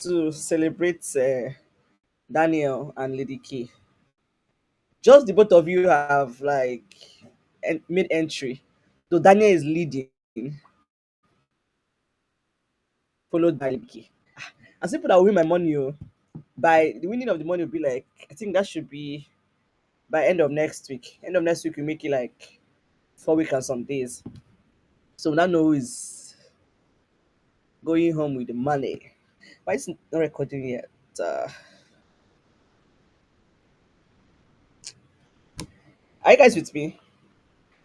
to celebrate Daniel and Lady K. Just the both of you have like made entry. So Daniel is leading, followed by Lady K. And some people that will win my money, oh, by the winning of the money will be like, I think that should be by end of next week. End of next week we make it like 4 weeks and some days. So we now know who is going home with the money. Why is it not recording yet? Are you guys with me?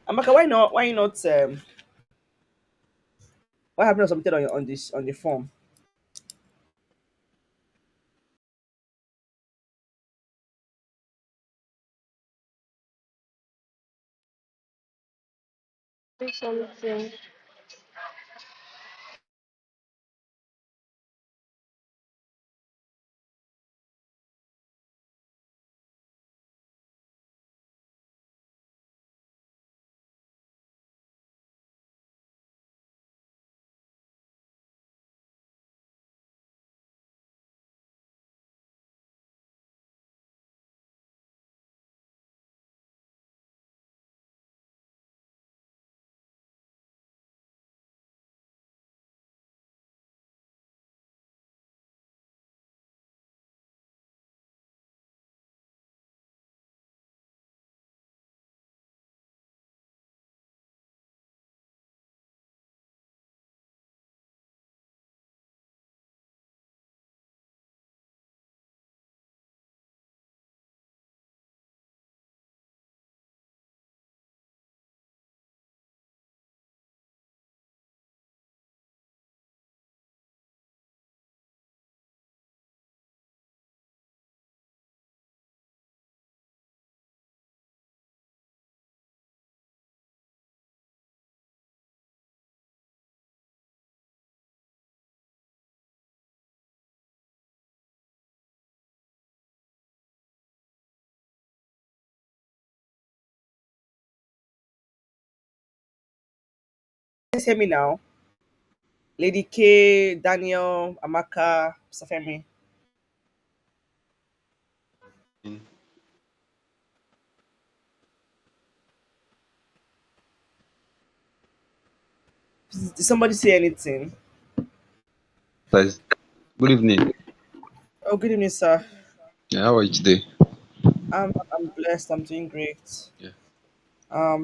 Amaka, why not? Why not? Why have you not submitted on this on the form? Something. Guys, hear me now. Lady K, Daniel, Amaka, Safemi. Mm. Did somebody say anything? Guys, good evening. Oh, good evening, sir. Yeah, how are you today? I'm blessed. I'm doing great. Yeah,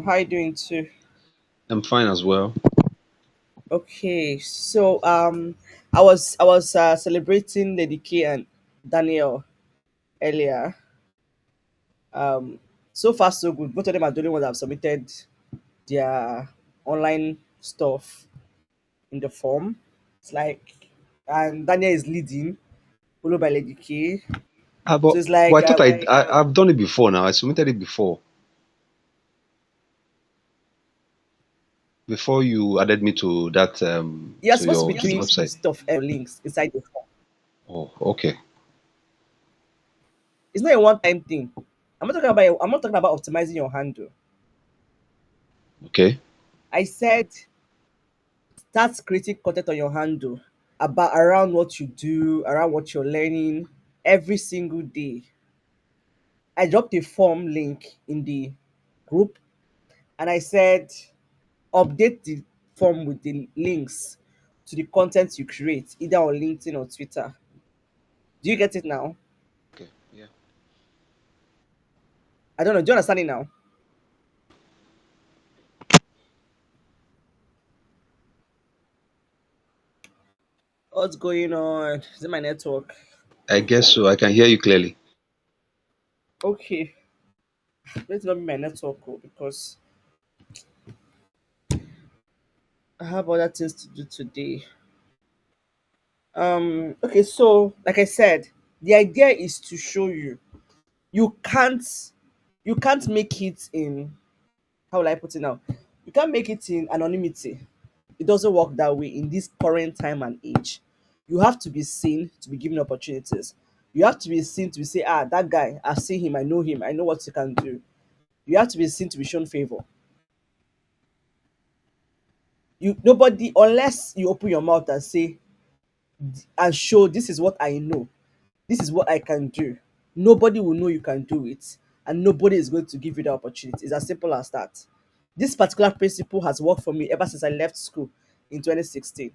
How you doing too? I'm fine as well. Okay, so I was celebrating Lady K and Daniel earlier. Um, so far so good. Both of them are doing what I've submitted their online stuff in the form. It's like, and Daniel is leading, followed by Lady K. So it's But like, I thought I've done it before now. I submitted it before you added me to that you're to supposed to your be to the doing website. stuff and links inside the form. Oh, okay, It's not a one-time thing. I'm not talking about optimizing your handle. okay. I said start creating content on your handle about around what you do, around what you're learning every single day. I dropped a form link in the group and I said update the form with the links to the content you create, either on LinkedIn or Twitter. Do you get it now? Okay, yeah. I don't know. Do you understand it now? What's going on? Is it my network? I guess so. I can hear you clearly. Okay. Let's not be my network because I have other things to do today. Okay, so like I said, the idea is to show you you can't you can't make it in, how will I put it now? You can't make it in anonymity. It doesn't work that way in this current time and age. You have to be seen to be given opportunities. You have to be seen to be say, ah, that guy, I've seen him, I know what he can do. You have to be seen to be shown favor. You nobody unless you open your mouth and say and show this is what I know, this is what I can do. Nobody will know you can do it, and nobody is going to give you the opportunity. It's as simple as that. This particular principle has worked for me ever since I left school in 2016.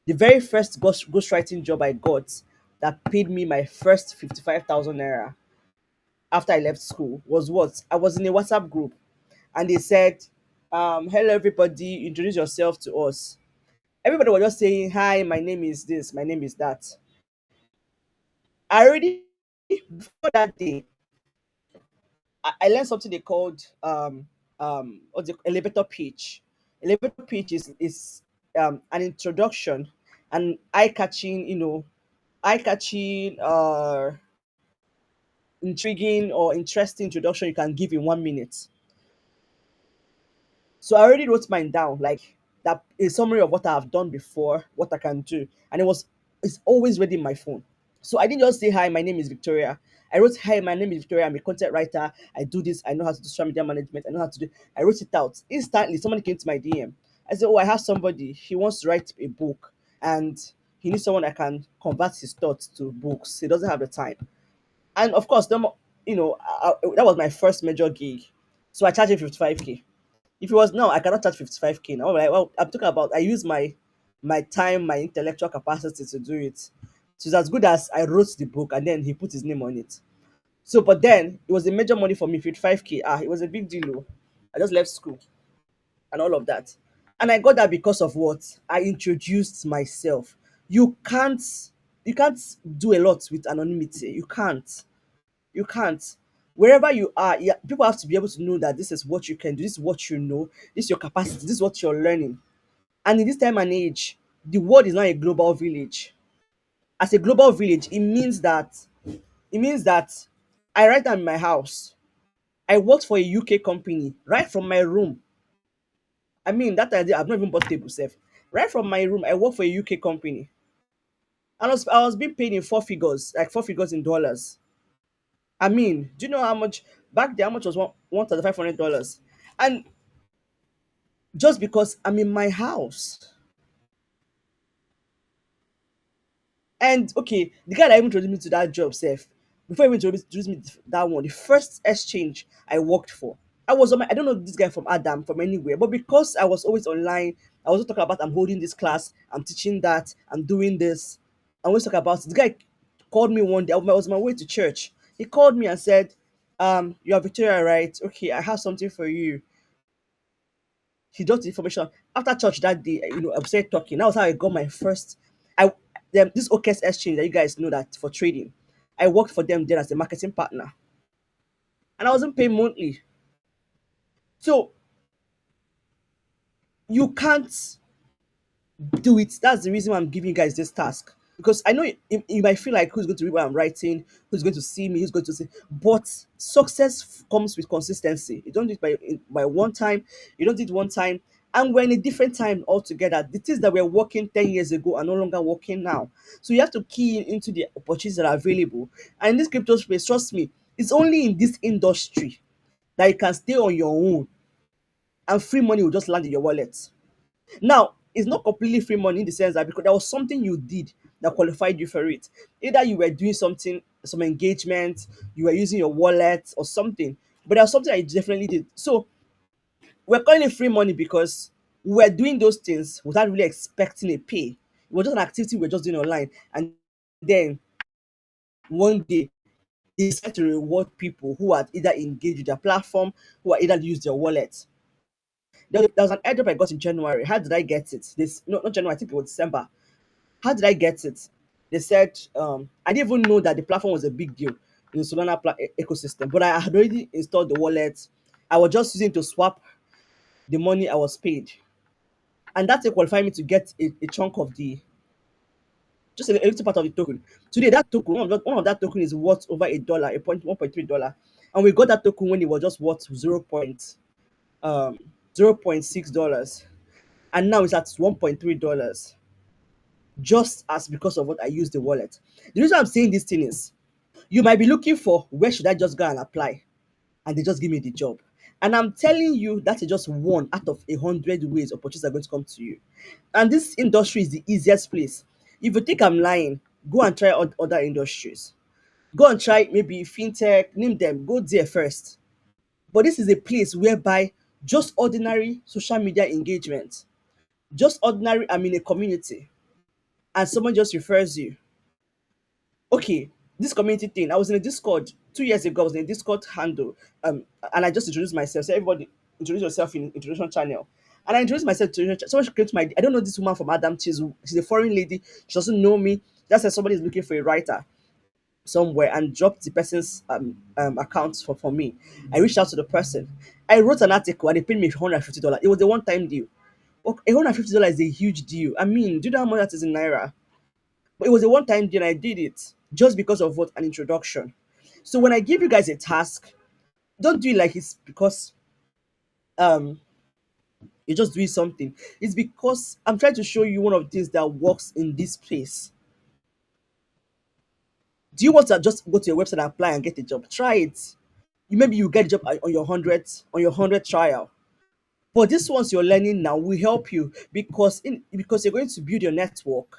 The very first ghostwriting job I got that paid me my first 55,000 naira after I left school was what? I was in a WhatsApp group and they said, hello everybody, introduce yourself to us. Everybody was just saying, hi, my name is this, my name is that. I already, before that day, I learned something they called what's the elevator pitch. Elevator pitch is an introduction, an eye-catching, eye-catching, intriguing or interesting introduction you can give in 1 minute. So I already wrote mine down, like that a summary of what I've done before, what I can do, and it's always ready in my phone. So I didn't just say hi, my name is Victoria. I wrote hi, my name is Victoria. I'm a content writer. I do this. I know how to do social media management. I know how to do. I wrote it out instantly. Somebody came to my DM. I said, "Oh, I have somebody. He wants to write a book, and he needs someone that can convert his thoughts to books. He doesn't have the time." And of course, that was my first major gig. So I charged him 55K. If it was now, I cannot charge 55K now. Like, well, I'm talking about I use my time, my intellectual capacity to do it. So it's as good as I wrote the book and then he put his name on it. So, but then it was a major money for me, 55K. It was a big deal. Oh. I just left school and all of that. And I got that because of what? I introduced myself. You can't you can't do a lot with anonymity. You can't. You can't. Wherever you are, yeah, people have to be able to know that this is what you can do, this is what you know, this is your capacity, this is what you're learning. And in this time and age, the world is not a global village. As a global village, it means that I write down in my house. I worked for a UK company right from my room. I mean, that idea, I've not even bought table safe. Right from my room, I work for a UK company. And I was being paid in four figures, like four figures in dollars. I mean, do you know how much back then? How much was $1,500? And just because I'm in my house, and okay, the guy that even introduced me to that job, safe before he even introduced me to that one, the first exchange I worked for, I was on my. I don't know this guy from Adam from anywhere, but because I was always online, I was talking about I'm holding this class, I'm teaching that, I'm doing this. I always talk about it. The guy called me one day. I was on my way to church. He called me and said, "You are Victoria, right? Okay, I have something for you." He got the information after church that day. I started talking. That was how I got my first. I this OKS exchange that you guys know that for trading. I worked for them there as a marketing partner, and I wasn't paid monthly. So you can't do it. That's the reason why I'm giving you guys this task. Because I know you might feel like who's going to read what I'm writing, who's going to see me, who's going to see. But success comes with consistency. You don't do it by one time, you don't do it one time, and we're in a different time altogether. The things that were working 10 years ago are no longer working now. So you have to key into the opportunities that are available. And in this crypto space, trust me, it's only in this industry that you can stay on your own and free money will just land in your wallet. Now, it's not completely free money in the sense that because there was something you did that qualified you for it. Either you were doing something, some engagement, you were using your wallet or something, but there's something I definitely did. So we're calling it free money because we were doing those things without really expecting a pay. It was just an activity we were just doing online. And then one day they decide to reward people who had either engaged with their platform, who had either used their wallet. There was an airdrop I got in January. How did I get it? This no, not January. I think it was December. How did I get it? They said I didn't even know that the platform was a big deal in the Solana ecosystem, but I had already installed the wallet. I was just using to swap the money I was paid, and that qualified me to get a chunk of the just a little part of the token. Today, that token, one of that token is worth over $1, a point $1.3, and we got that token when it was just worth um $0.6, and now it's at $1.3, just as because of what I use the wallet. The reason I'm saying this thing is you might be looking for where should I just go and apply, and they just give me the job. And I'm telling you that is just one out of 100 ways opportunities are going to come to you. And this industry is the easiest place. If you think I'm lying, go and try other industries. Go and try maybe fintech, name them, go there first. But this is a place whereby just ordinary social media engagement, just ordinary, I'm in a community and someone just refers you. Okay, this community thing, I was in a Discord 2 years ago. I was in a Discord handle, and I just introduced myself. So everybody introduce yourself in introduction channel. And I introduced myself to someone came to my, I don't know this woman from Adam. She's a foreign lady. She doesn't know me. Just said somebody is looking for a writer somewhere and dropped the person's account for me. I reached out to the person. I wrote an article and they paid me $150. It was a one-time deal. Okay, $150 is a huge deal. I mean, do you know how much that is in naira? But it was a one-time deal and I did it just because of what, an introduction. So when I give you guys a task, don't do it like it's because um you're just doing something. It's because I'm trying to show you one of the things that works in this place. Do you want to just go to your website and apply and get a job? Try it. Maybe you get a job on your hundred trial. But this ones you're learning now will help you because you're going to build your network.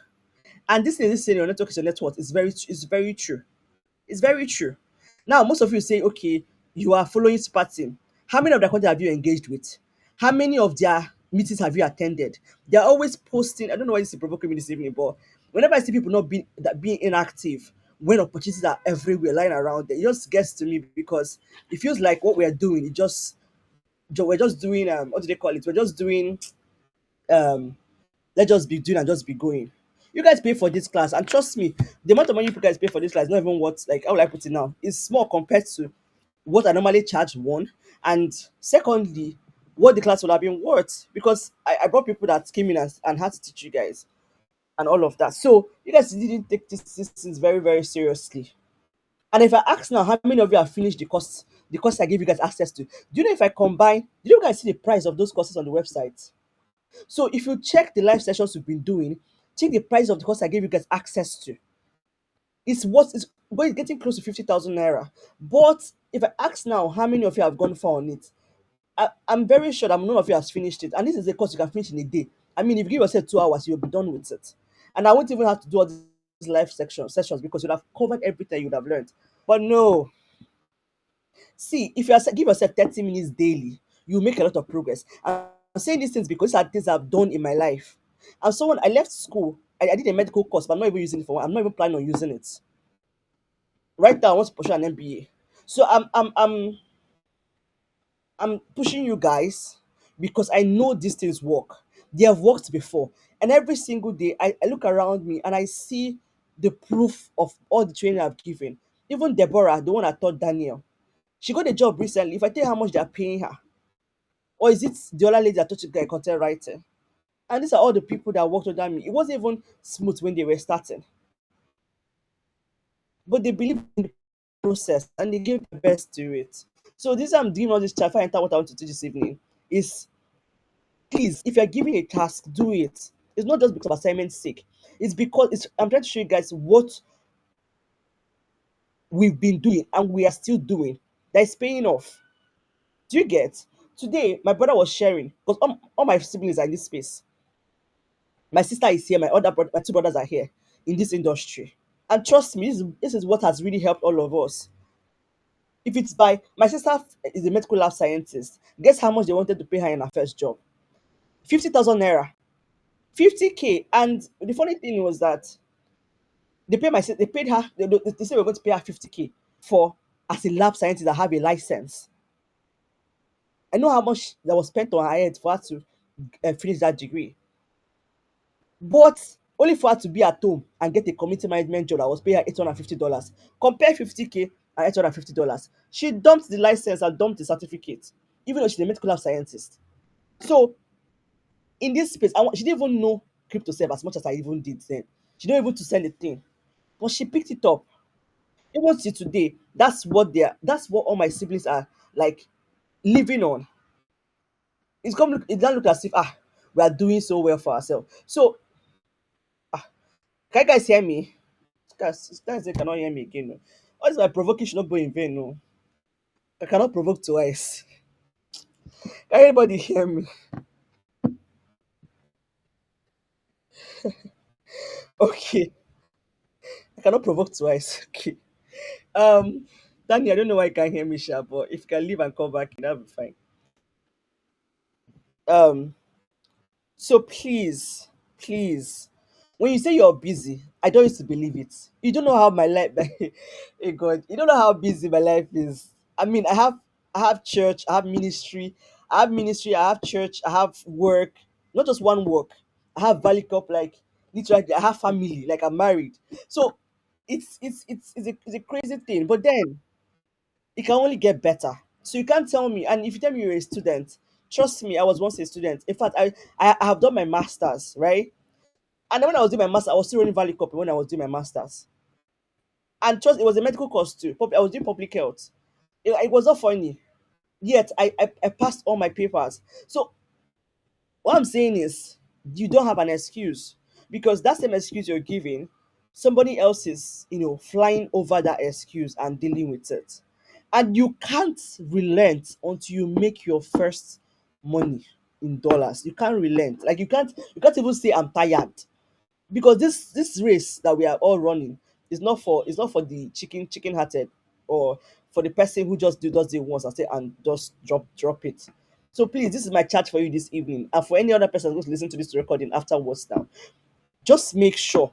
And this thing your network is your network is very true. It's very true. Now, most of you say, okay, you are following Spartan. How many of their content have you engaged with? How many of their meetings have you attended? They're always posting. I don't know why this is provoking me this evening, but whenever I see people not being inactive, when opportunities are everywhere lying around, it just gets to me because it feels like what we are doing, we're just doing what do they call it? We're just doing um let's just be doing and just be going. You guys pay for this class, and trust me, the amount of money you guys pay for this class is not even what, like, how will I put it now? It's small compared to what I normally charge, one, and secondly, what the class would have been worth because I brought people that came in and had to teach you guys and all of that. So you guys didn't take this things very, very seriously. And if I ask now, how many of you have finished the course I gave you guys access to? Do you know if I combine? Did you guys see the price of those courses on the website? So if you check the live sessions we've been doing, check the price of the course I gave you guys access to. It's going getting close to 50,000 naira. But if I ask now how many of you have gone far on it, I'm very sure that none of you has finished it. And this is a course you can finish in a day. I mean, if you give yourself 2 hours, you'll be done with it. And I won't even have to do all these live sessions because you'd have covered everything you'd have learned. But no, see, if give yourself 30 minutes daily, you make a lot of progress. I'm saying these things because these are things I've done in my life. And someone I left school, I did a medical course, but I'm not even using it for one. I'm not even planning on using it. Right now, I want to pursue an MBA. So I'm pushing you guys because I know these things work. They have worked before. And every single day I look around me and I see the proof of all the training I've given. Even Deborah, the one I taught Daniel, she got a job recently. If I tell you how much they're paying her, or is it the other lady that taught you guys content writing? And these are all the people that worked under me. It wasn't even smooth when they were starting, but they believe in the process and they gave the best to it. So this I'm doing all this chat. If I enter what I want to do this evening is, please, if you're giving a task, do it. It's not just because of assignment's sake. It's because I'm trying to show you guys what we've been doing and we are still doing that is paying off. Do you get? Today, my brother was sharing because all my siblings are in this space. My sister is here. My two brothers are here in this industry. And trust me, this is what has really helped all of us. If it's by my sister is a medical lab scientist, guess how much they wanted to pay her in her first job? 50,000 naira. 50K. And the funny thing was that they paid her, they said we're going to pay her 50K for as a lab scientist that have a license. I know how much that was spent on her head for her to finish that degree. But only for her to be at home and get a community management job that was paying her $850. Compare 50K and $850. She dumped the license and dumped the certificate, even though she's a medical lab scientist. So in this space, she didn't even know crypto serve as much as I even did then. She didn't even to sell a thing. But she picked it up. Even till today, that's what all my siblings are like living on. It doesn't look as if we are doing so well for ourselves. So can you guys hear me? Guys, they cannot hear me again. No. All this my provoking should not go in vain. No, I cannot provoke twice. Can anybody hear me? Okay, I cannot provoke twice. Okay. Um, Danny, I don't know why you can't hear me, Sha, but if you can leave and come back, that'll be fine. Um, so please, when you say you're busy, I don't used to believe it. You don't know how my life, hey God, you don't know how busy my life is. I mean, I have church, I have church, I have work, not just one work. I have Valucop, like literally, I have family, like I'm married. So it's a crazy thing. But then it can only get better. So you can't tell me. And if you tell me you're a student, trust me, I was once a student. In fact, I have done my masters, right? And then when I was doing my master, I was still running Valley Copy when I was doing my masters. And trust, it was a medical course too. I was doing public health. It was not funny. Yet I passed all my papers. So what I'm saying is, you don't have an excuse, because that same excuse you're giving, somebody else is, flying over that excuse and dealing with it. And you can't relent until you make your first money in dollars. You can't relent. Like you can't even say I'm tired, because this race that we are all running is not for the chicken hearted, or for the person who just does it once and say and just drop it. So please, this is my charge for you this evening, and for any other person who's listening to this recording afterwards now. Just make sure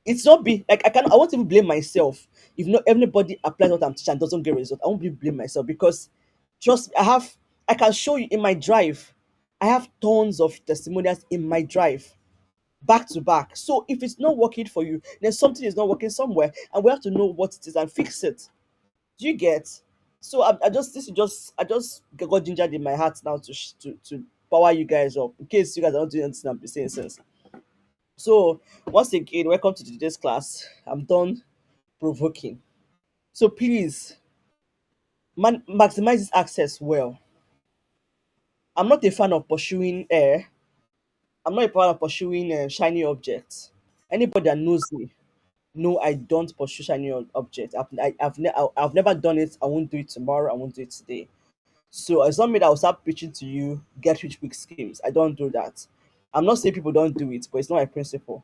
it's not be like I won't even blame myself if not everybody applies what I'm teaching and doesn't get result. I won't blame myself, because trust me, I can show you in my drive. I have tons of testimonials in my drive, back to back. So if it's not working for you, then something is not working somewhere, and we have to know what it is and fix it. Do you get? So I just this is just I just got gingered in my heart now to power you guys up, in case you guys are not doing anything I'm saying sense. So once again, welcome to today's class. I'm done provoking. So please, maximize this access well. I'm not a fan of pursuing air. I'm not a fan of pursuing shiny objects. Anybody that knows me, no, I don't pursue shiny objects. I've never done it. I won't do it tomorrow. I won't do it today. So it's not me that will start preaching to you get rich quick schemes. I don't do that. I'm not saying people don't do it, but it's not my principle,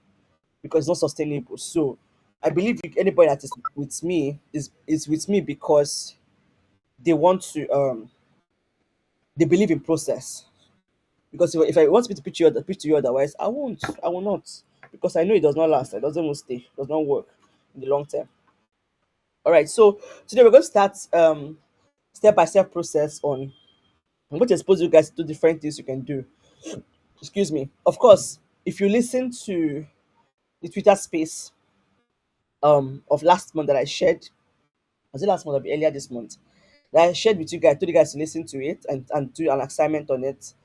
because it's not sustainable. So I believe anybody that is with me is with me because they want to they believe in process. Because if I want me to preach to you otherwise, I won't. I will not, because I know it does not last. It doesn't stay. It does not work in the long term. All right, so today we're going to start step by step process on. I'm going to expose you guys to different things you can do. Excuse me. Of course, if you listen to the Twitter space of last month that I shared, was it last month or earlier this month? That I shared with you guys, told you guys to listen to it and do an assignment on it.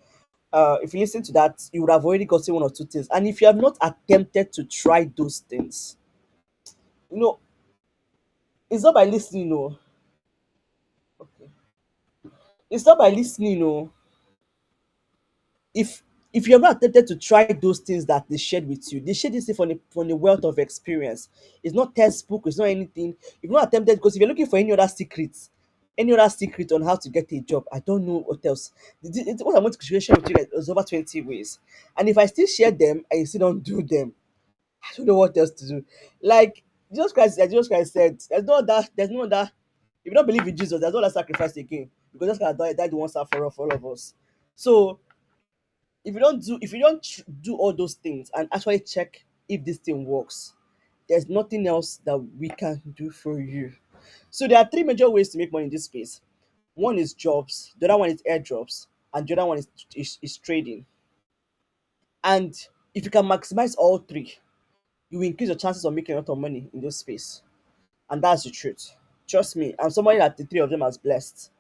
If you listen to that, you would have already gotten one or two things. And if you have not attempted to try those things, you know, it's not by listening, no. Okay. It's not by listening, no. if if you have not attempted to try those things that they shared with you, they shared this thing from the wealth of experience. It's not textbook, it's not anything. You've not attempted, because if you're looking for any other secret on how to get a job, I don't know what else. What I want to share with you guys is over 20 ways. And if I still share them and you still don't do them, I don't know what else to do. Like Jesus Christ said, there's no other, if you don't believe in Jesus, there's no other sacrifice again. Because just gonna died once and for all of us. So if you don't do all those things and actually check if this thing works, there's nothing else that we can do for you. So there are three major ways to make money in this space. One is jobs, the other one is airdrops, and the other one is trading. And if you can maximize all three, you will increase your chances of making a lot of money in this space. And that's the truth. Trust me, I'm somebody that the three of them has blessed.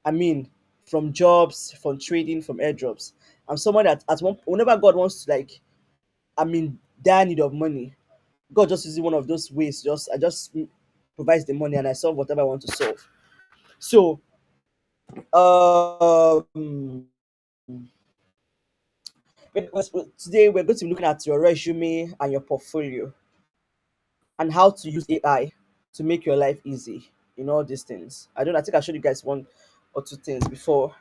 I mean, from jobs, from trading, from airdrops. I'm someone that whenever God wants to, like, I'm in dire need of money, God just uses one of those ways. I just provides the money and I solve whatever I want to solve. So today we're going to be looking at your resume and your portfolio, and how to use AI to make your life easy in all these things. I think I showed you guys one or two things before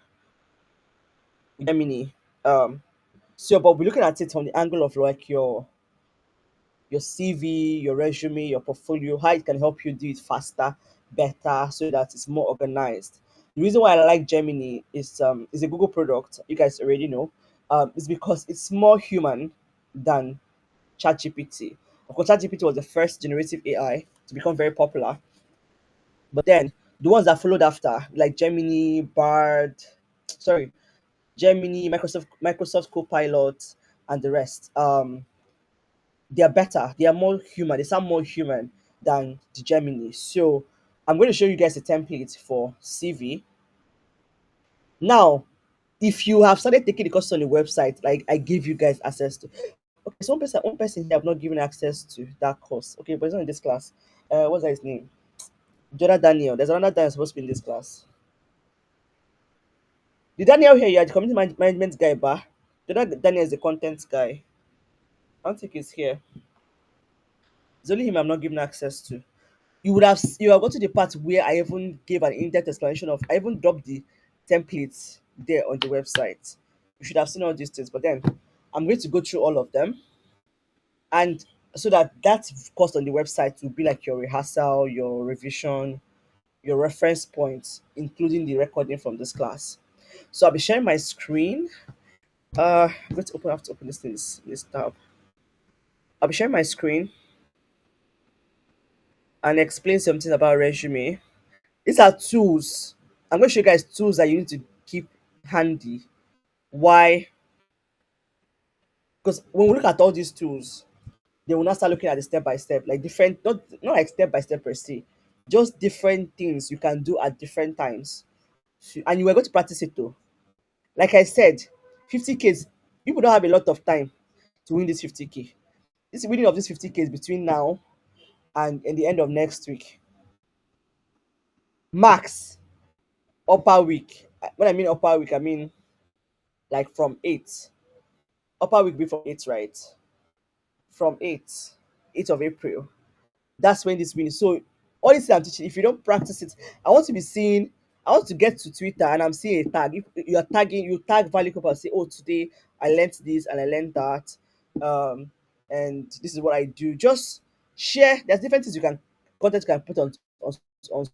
Gemini. So but we're looking at it from the angle of like your CV, your resume, your portfolio, how it can help you do it faster, better, so that it's more organized. The reason why I like Gemini is a Google product. You guys already know. Is because it's more human than ChatGPT. Of course, ChatGPT was the first generative AI to become very popular, but then the ones that followed after, like Gemini, Bard, sorry, Gemini, Microsoft Copilot, and the rest. They are better. They are more human. They sound more human than the Gemini. So I'm going to show you guys a template for CV. Now, if you have started taking the course on the website, like I give you guys access to. Okay, so one person here I've not given access to that course. Okay, but it's not in this class. What's that his name? Jonah Daniel. There's another Daniel supposed to be in this class. The Daniel here, you are the community management guy, bah. Jonah Daniel is the content guy. I don't think he's here. It's only him I'm not giving access to. You have got to the part where I even gave an in-depth explanation of I even dropped the templates there on the website. You should have seen all these things, but then I'm going to go through all of them, and so that course on the website will be like your rehearsal, your revision, your reference points, including the recording from this class. So I'll be sharing my screen. I'm going to open have to open this tab. I'll be sharing my screen and explain something about resume. These are tools. I'm going to show you guys tools that you need to keep handy. Why? Because when we look at all these tools, they will not start looking at the step by step, like different, not like step by step per se, just different things you can do at different times. And you were going to practice it too. Like I said, 50K, people don't have a lot of time to win this 50K. This winning of this 50K is between now and in the end of next week. Max upper week. When I mean upper week, I mean like from 8. Upper week be from 8, right? From 8th of April. That's when this means. So all this I'm teaching, if you don't practice it, I want to be seeing, I want to get to Twitter and I'm seeing a tag. If you are tagging, you tag Valucop and say, oh, today I learned this and I learned that. Um, and this is what I do. Just share. There's different things you can content you can put on on,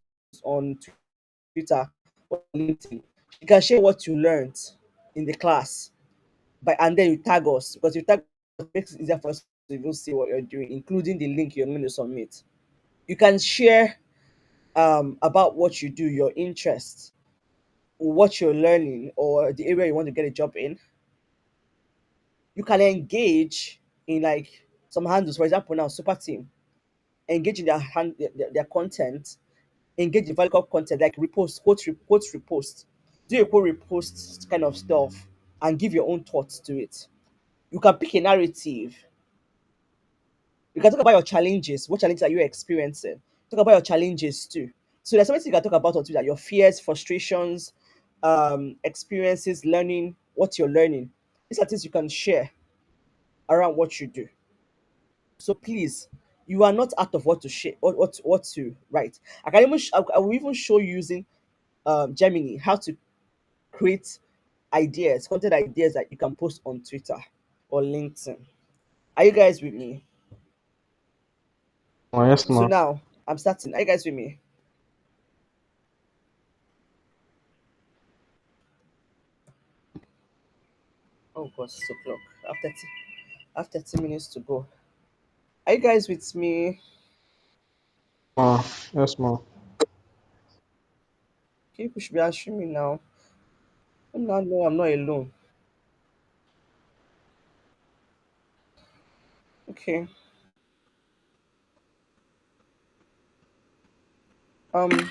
on Twitter or LinkedIn. You can share what you learned in the class by and then you tag us because you tag us, it makes it easier for us to even see what you're doing, including the link you're going to submit. You can share about what you do, your interests, what you're learning, or the area you want to get a job in. You can engage in like some handles, for example, now Super Team, engage in their content, engage in Valucop content like repost, quote repost, do a quote repost kind of stuff, and give your own thoughts to it. You can pick a narrative. You can talk about your challenges. What challenges are you experiencing? Talk about your challenges too. So there's something you can talk about on Twitter, your fears, frustrations, experiences, learning, what you're learning. These are things you can share around what you do. So please, you are not out of what to share, what to write. I will even show you using Gemini how to create ideas, content ideas that you can post on Twitter or LinkedIn. Are you guys with me? Oh, yes, So ma'am. now I'm starting. Are you guys with me? Oh God, 6 o'clock. After 10 minutes to go. Are you guys with me? Yes, ma'am. Okay, people should be answering me now. Now no, I'm not alone. Okay. Um.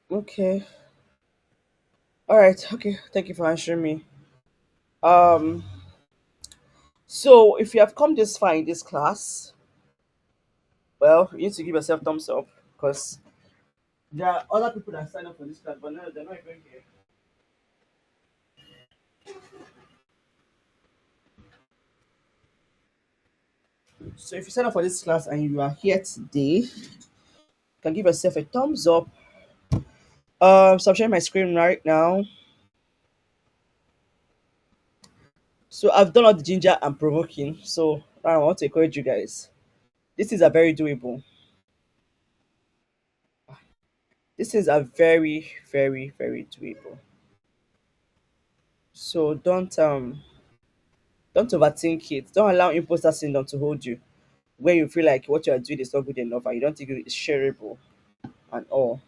Okay. All right. Okay. Thank you for answering me. Um. So if you have come this far in this class, well, you need to give yourself thumbs up because there are other people that sign up for this class, but no, they're not even here. So if you sign up for this class and you are here today, you can give yourself a thumbs up. So I'm sharing my screen right now. So I've done all the ginger and provoking. So now I want to encourage you guys. This is a very doable. This is a very, very, very doable. So don't overthink it. Don't allow imposter syndrome to hold you. When you feel like what you are doing is not good enough and you don't think it's shareable and all.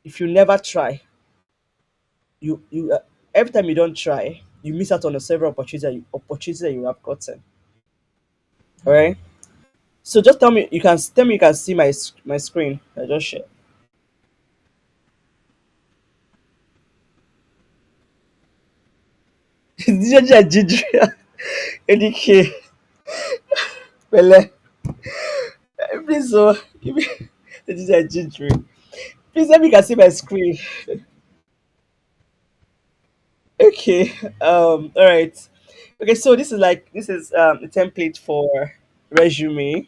If you never try, you every time you don't try, you miss out on the several opportunities that you have gotten. All right. So just tell me you can see my screen. I just share. Ginger ginger. Edike. Pẹ̀lẹ́. Please so ginger ginger. Please let me can see my screen. Okay. All right. Okay. So this is a template for resume.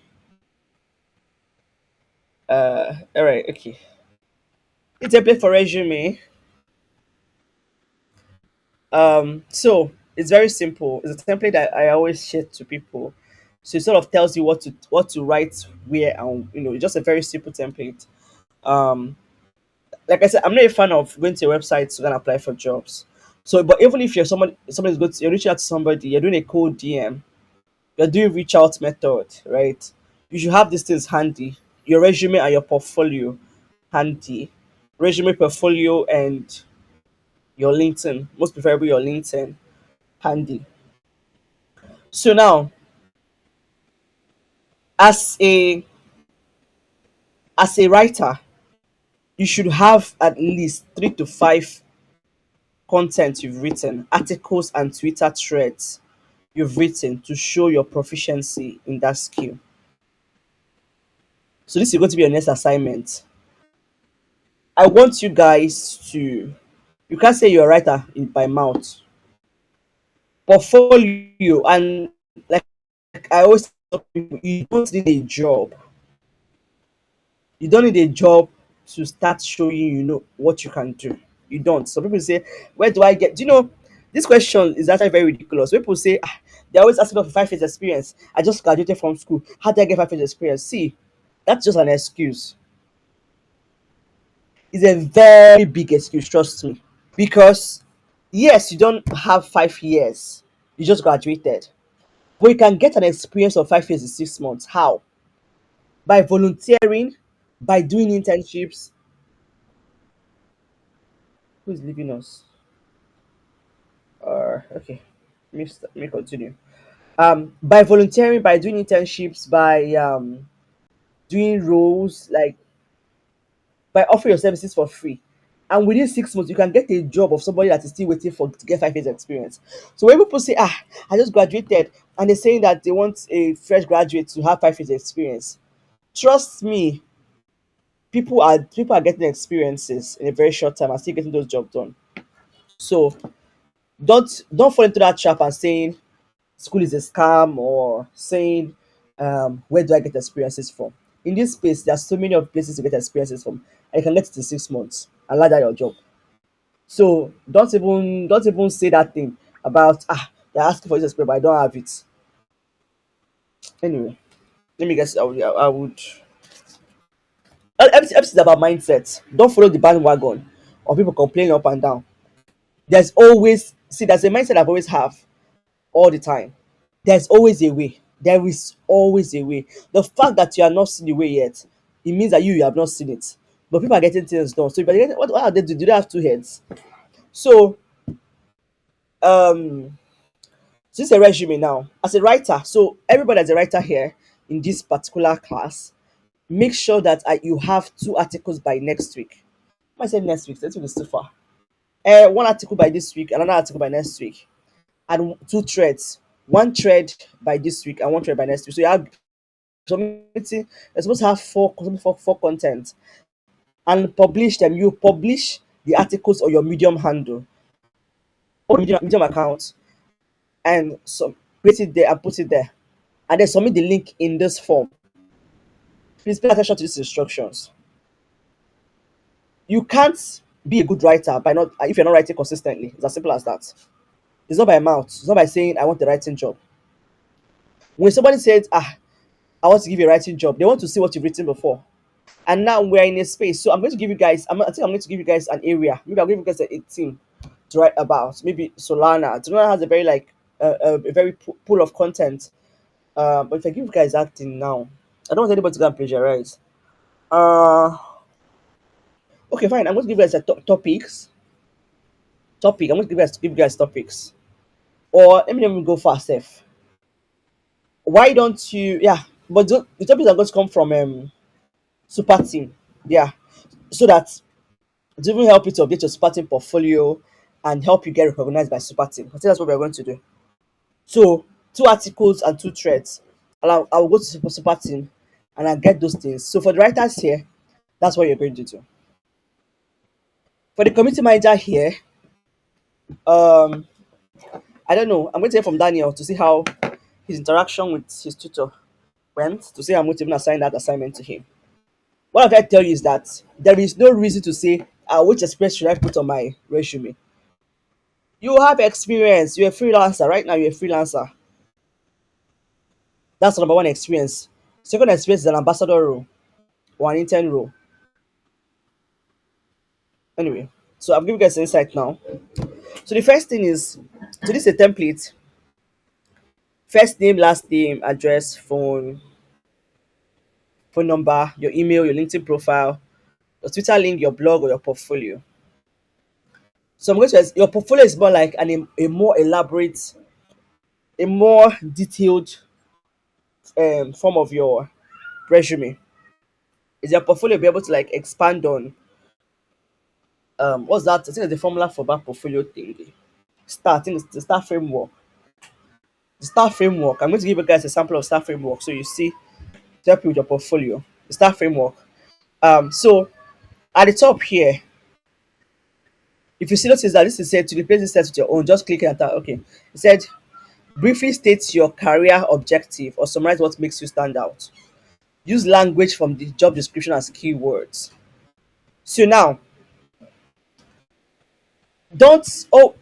All right. Okay. The template for resume. So it's very simple. It's a template that I always share to people. So it sort of tells you what to write where, and it's just a very simple template. Um, like I said, I'm not a fan of going to a website to go and apply for jobs. So, but even if somebody's going to, you're reaching out to somebody, you're doing a cold DM, you're doing reach out method, right? You should have these things handy. Your resume and your portfolio handy. Resume, portfolio, and your LinkedIn, most preferably your LinkedIn handy. So now, as a writer, you should have at least 3 to 5 content you've written, articles and Twitter threads you've written to show your proficiency in that skill. So this is going to be your next assignment. I want you guys to, you can't say you're a writer by mouth. Portfolio, and like I always tell people, you don't need a job. You don't need a job to start showing what you can do. You don't. So people say, where do I get? Do you know this question is actually very ridiculous. People say, they're always asking for 5 years experience. I just graduated from school. How did I get 5 years experience? See, that's just an excuse. It's a very big excuse, trust me. Because yes, you don't have 5 years. You just graduated. But you can get an experience of 5 years in 6 months. How? By volunteering, by doing internships. Who's leaving us? Okay, let me continue. By volunteering, by doing internships, by doing roles, like by offering your services for free, and within 6 months you can get a job of somebody that is still waiting for to get 5 years experience. So when people say, I just graduated, and they're saying that they want a fresh graduate to have 5 years experience, trust me, people are getting experiences in a very short time and still getting those jobs done. So don't fall into that trap and saying school is a scam, or saying where do I get experiences from. In this space there are so many of places to get experiences from, and you can get it in 6 months and ladder your job. So don't even say that thing about they're asking for this experience but I don't have it. Anyway, let me guess. I would everything is about mindset. Don't follow the bandwagon of people complaining up and down. There's a mindset I've always have all the time. There's always a way. There is always a way. The fact that you are not seeing the way yet, it means that you have not seen it. But people are getting things done. So if you're getting, what are they do? Do they have 2 heads? So um this is a resume now. As a writer, so everybody that's a writer here in this particular class, make sure that you have 2 articles by next week. I said next week, next week is too far. One article by this week, another article by next week, and 2 threads. One thread by this week and one thread by next week. So you have community. You're supposed to have four content and publish them. You publish the articles on your Medium handle or Medium account, and so create it there and put it there, and then submit the link in this form. Please pay attention to these instructions. You can't be a good writer by not if you're not writing consistently. It's as simple as that. It's not by mouth. It's not by saying I want the writing job. When somebody says, I want to give you a writing job, they want to see what you've written before. And now we're in a space. So I'm going to give you guys, I think I'm going to give you guys an area. Maybe I'll give you guys a team to write about. Maybe Solana. Solana has a very a very pool of content. But if I give you guys acting now, I don't want anybody to go and plagiarize. Uh, okay, fine. I'm going to give you guys a topics. I'm going to give you guys topics. Or let me go fast, Steph. Why don't you? Yeah, but the topics are going to come from super team. Yeah, so that it will help you to update your super team portfolio and help you get recognized by super team. I think that's what we're going to do. So 2 articles and 2 threads. I'll go to super team and I'll get those things. So for the writers here, that's what you're going to do. For the community manager here, um, I don't know. I'm going to hear from Daniel to see how his interaction with his tutor went, to see how I'm going to even assign that assignment to him. What I'm trying to tell you is that there is no reason to say, which experience should I put on my resume? You have experience. You're a freelancer. Right now, you're a freelancer. That's number one experience. Second experience is an ambassador role or an intern role. Anyway, so I'm giving you guys an insight now. So the first thing is, so this is a template. First name, last name, address, phone number, your email, your LinkedIn profile, your Twitter link, your blog, or your portfolio. So I'm going to your portfolio is more like a more elaborate, a more detailed form of your resume. Is your portfolio be able to like expand on what's that? I think it's the formula for that portfolio thing. I think it's the star framework. The star framework. I'm going to give you guys a sample of star framework so you see to help you with your portfolio. The star framework. So at the top here, if you see notice that this is said to replace this text with your own, just click it and tap, okay. It said briefly state your career objective or summarize what makes you stand out. Use language from the job description as keywords. So now, don't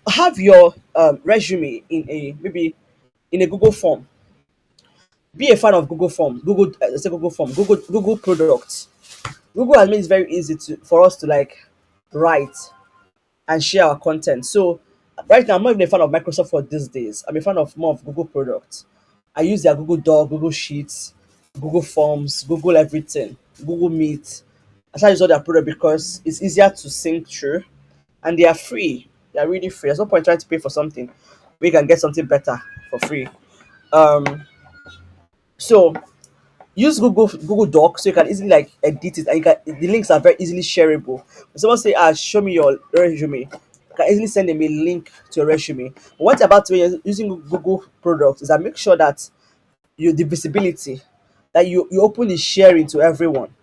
have your resume in a maybe in a Google form. Be a fan of Google Form. Google Form. Google products. Google has made it very easy for us to like write and share our content. So right now, I'm not even a fan of Microsoft Word these days. I'm a fan of more of Google products. I use their Google Doc, Google Sheets, Google Forms, Google everything, Google Meet. I started use all their product because it's easier to sync through, and they are free. They are really free. There's no point trying to pay for something. We can get something better for free. Um, so use Google Docs so you can easily like edit it, and the links are very easily shareable. When someone say, show me your resume, you can easily send them a link to your resume. But what about when you're using Google products is that make sure that the visibility that you openly sharing to everyone.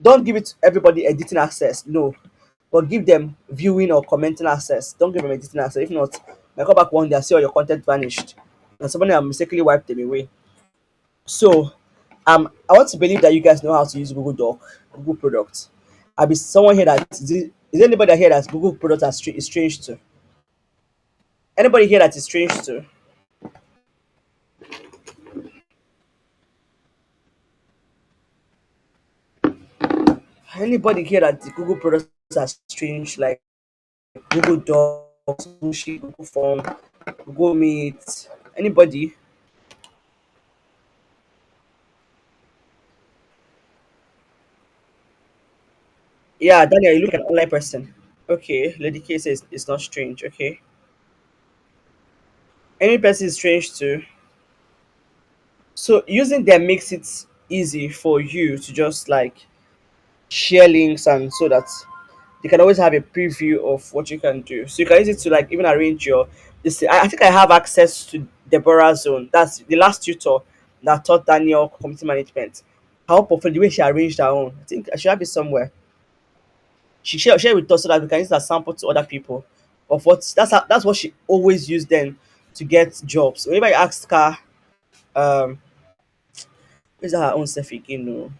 Don't give it to everybody editing access, no, but give them viewing or commenting access. Don't give them editing access. If not, I come back one day and see all your content vanished and somebody has mistakenly wiped them away. So, I want to believe that you guys know how to use Google Doc, Google products. I'll be someone here that is anybody here that Google products is strange to? Anybody here that is strange to? Anybody here that the Google products are strange, like Google Docs, Google Sheet, Google Form, Google Meet? Anybody? Yeah, Daniel, you look like an online person. Okay, Lady K says it's not strange. Okay, any person is strange too. So using them makes it easy for you to just like share links, and so that you can always have a preview of what you can do. So you can use it to like even arrange your this. I think I have access to Deborah Zone. That's the last tutor that taught Daniel community management. How perfect the way she arranged her own. I think I should have it somewhere. She share with us so that we can use that sample to other people of what that's what she always used then to get jobs. Whenever I asked her, um, is that her own self again? No.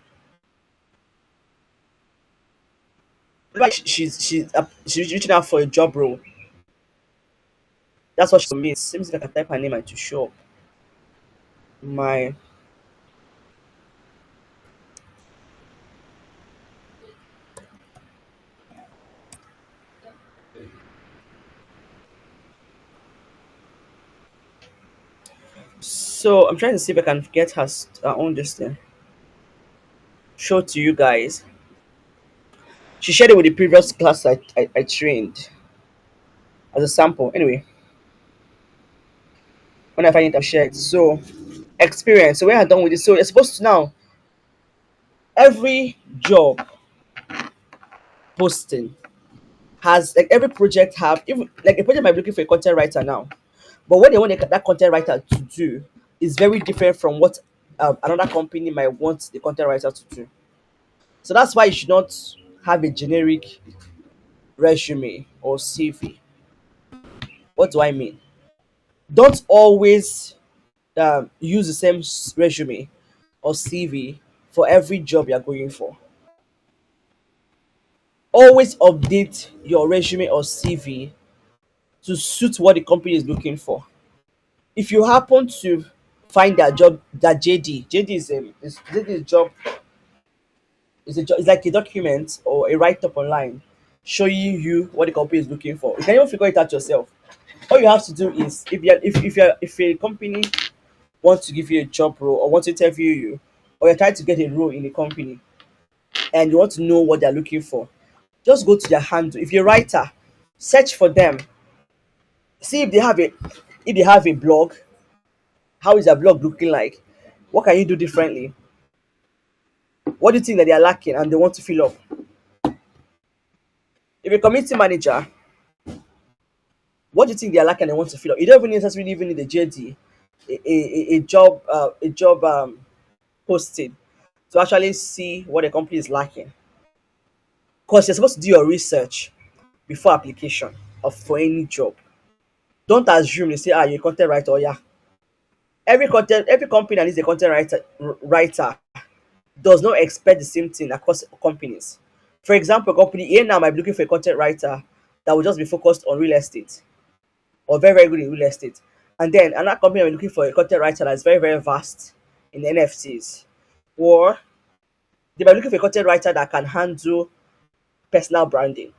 Whenever she's reaching out for a job role, That's what she submits. Seems like I can type her name and to show up. My so I'm trying to see if I can get her own this thing. Show to you guys. She shared it with the previous class I trained as a sample. Anyway, when I find it, I'll share it. So experience. So when I'm done with it, so you're supposed to now every job posting has like every project have even like a project might be looking for a content writer now, but what they want that content writer to do is very different from what another company might want the content writer to do. So that's why you should not have a generic resume or CV. What do I mean? Don't always use the same resume or CV for every job you're going for. Always update your resume or CV to suit what the company is looking for. If you happen to find that job, that JD is JD is job is a job, it's like a document or a write up online showing you what the company is looking for. You can even figure it out yourself. All you have to do is if a company wants to give you a job role or wants to interview you, or you're trying to get a role in a company and you want to know what they're looking for, just go to their handle. If you're a writer, search for them, see if they have a blog. How is their blog looking like? What can you do differently? What do you think that they are lacking and they want to fill up? If a community manager, what do you think they are lacking and they want to fill up? You don't even necessarily even need a JD, a job posting to actually see what a company is lacking. Because you're supposed to do your research before application of for any job. Don't assume they say, you're a content writer. Oh, yeah. Every company that needs a content writer does not expect the same thing across companies. For example, company A now might be looking for a content writer that will just be focused on real estate or very, very good in real estate. And then another company might be looking for a content writer that's very, very vast in NFTs. Or they might be looking for a content writer that can handle personal branding.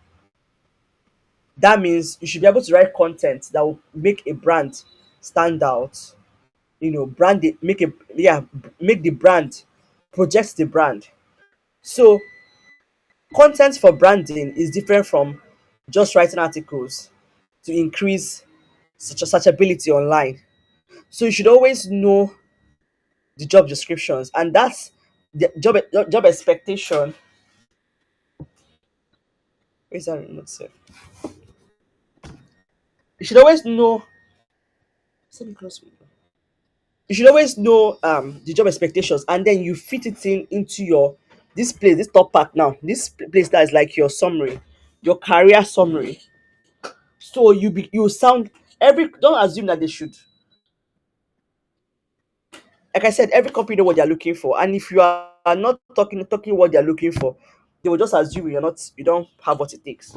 That means you should be able to write content that will make a brand stand out. Brand it, make the brand, project the brand. So content for branding is different from just writing articles to increase searchability online. So you should always know the job descriptions, and that's the job expectation. Where's that remote sef? You should always know. Let me close window. You should always know the job expectations, and then you fit it into your this top part now. This place that is like your summary, your career summary. So you sound every don't assume that they should. Like I said, every company know what they're looking for, and if you are not talking what they're looking for, they will just assume you don't have what it takes.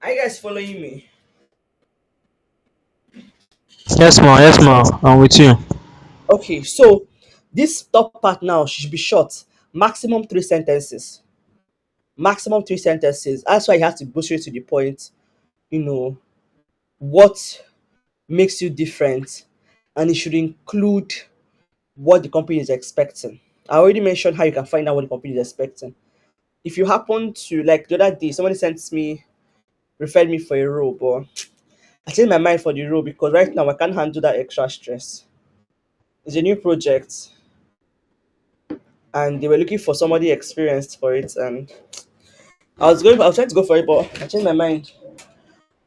Are you guys following me? Yes, ma. I'm with you. Okay, so this top part now should be short, maximum 3 sentences. Maximum 3 sentences. That's why you have to go straight to the point. You know what makes you different, and it should include what the company is expecting. I already mentioned how you can find out what the company is expecting. If you happen to like the other day, somebody sent me referred me for a role, but I changed my mind for the role because right now I can't handle that extra stress. It's a new project, and they were looking for somebody experienced for it, and I was trying to go for it, but I changed my mind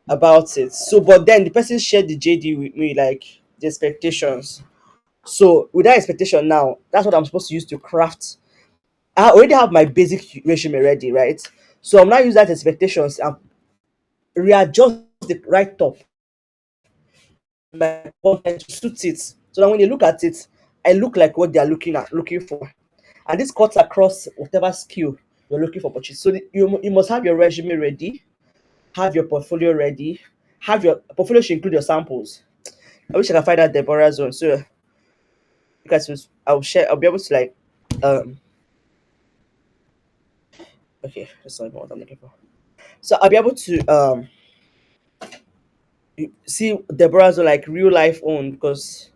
about it. So, but then the person shared the JD with me, like the expectations. So, with that expectation now, that's what I'm supposed to use to craft. I already have my basic resume ready, right? So, I'm now use that expectations and readjust the right top my content to suit it. So that when they look at it, I look like what they are looking for. And this cuts across whatever skill you're looking for purchase. So you must have your resume ready, have your portfolio ready, have your portfolio should include your samples. I wish I could find that Deborah zone. So you guys I'll be able to like okay, that's not even what I'm looking for. So I'll be able to see Deborah's like real life own because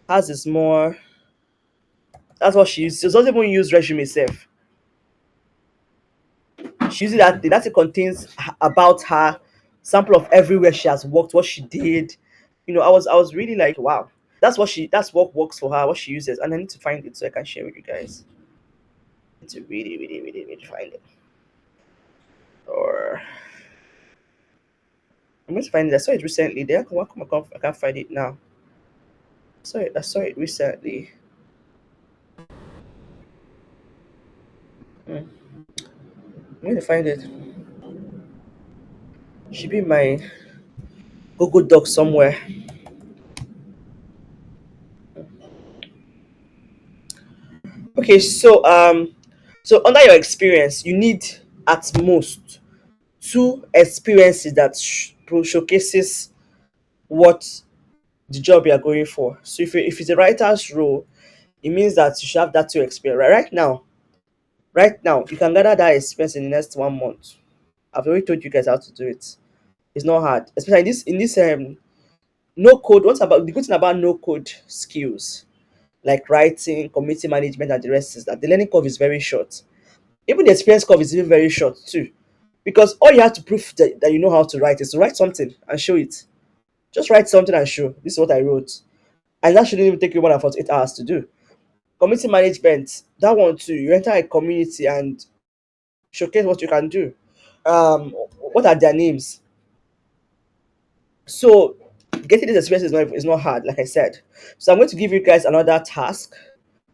hers is more that's what she uses. She doesn't even use resume itself. She uses that it contains about her sample of everywhere she has worked, what she did. I was really like, wow, that's what works for her, what she uses, and I need to find it so I can share with you guys. I need to really, really, really, really find it. Or I'm going to find it. I saw it recently. There, I can't find it now. I saw it recently. Hmm. I'm going to find it. Should be in my Google Doc somewhere. Okay, so under your experience, you need at most two experiences that showcases what the job you are going for. So if it's a writer's role, it means that you should have that two experience. Right now, you can gather that experience in the next 1 month. I've already told you guys how to do it. It's not hard, especially in this no code. What's about the good thing about no code skills like writing, community management, and the rest is that the learning curve is very short. Even the experience curve is even very short too, because all you have to prove that you know how to write is to write something and show it. Just write something and show this is what I wrote, and that shouldn't even take you more than 48 hours to do. Community management, that one too. You enter a community and showcase what you can do. What are their names? So getting this experience is not hard, like I said. So I'm going to give you guys another task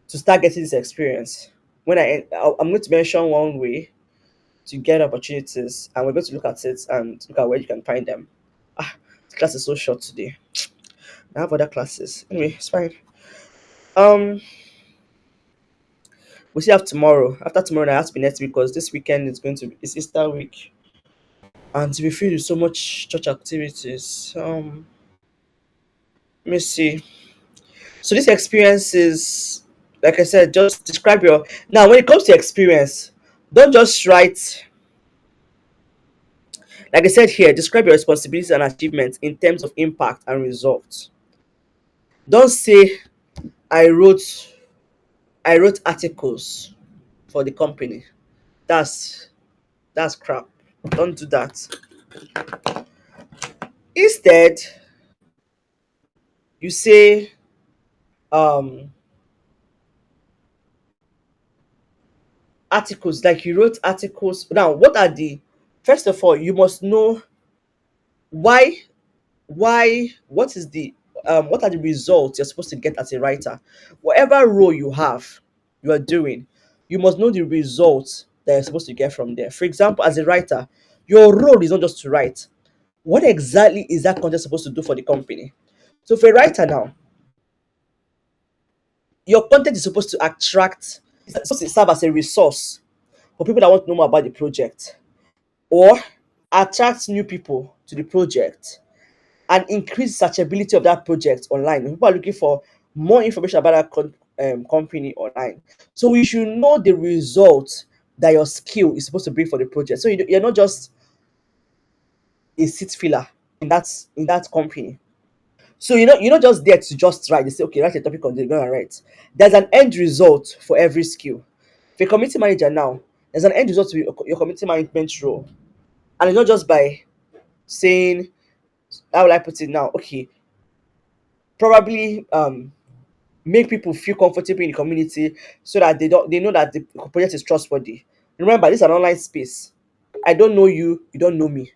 to start getting this experience. I'm going to mention one way to get opportunities, and we're going to look at it and look at where you can find them. The class is so short today. I have other classes. Anyway, it's fine. Um, we still have tomorrow. After tomorrow, it has to be next week because this weekend is going to be it's Easter week, and to be filled with so much church activities. Let me see. So this experience is, like I said, just describe your. Now, when it comes to experience, don't just write. Like I said here, describe your responsibilities and achievements in terms of impact and results. Don't say I wrote I wrote articles for the company. That's that's crap. Don't do that. Instead, you say um articles, like you wrote articles. Now, what are the first of all, you must know why what is the what are the results you're supposed to get as a writer. Whatever role you are doing, you must know the results that you're supposed to get from there. For example, as a writer, your role is not just to write. What exactly is that content supposed to do for the company? So for a writer now, your content is supposed to it's supposed to serve as a resource for people that want to know more about the project, or attract new people to the project and increase searchability of that project online. People are looking for more information about that company online. So we should know the result that your skill is supposed to bring for the project. So you're not just a seat filler in that company. So you're not just there to just write. They say, okay, write a topic on this, you're gonna write. There's an end result for every skill. For a community manager now, there's an end result to your community management role. And it's not just by saying, how will I put it now? Okay, probably make people feel comfortable in the community so that they know that the project is trustworthy. Remember, this is an online space. I don't know you, you don't know me.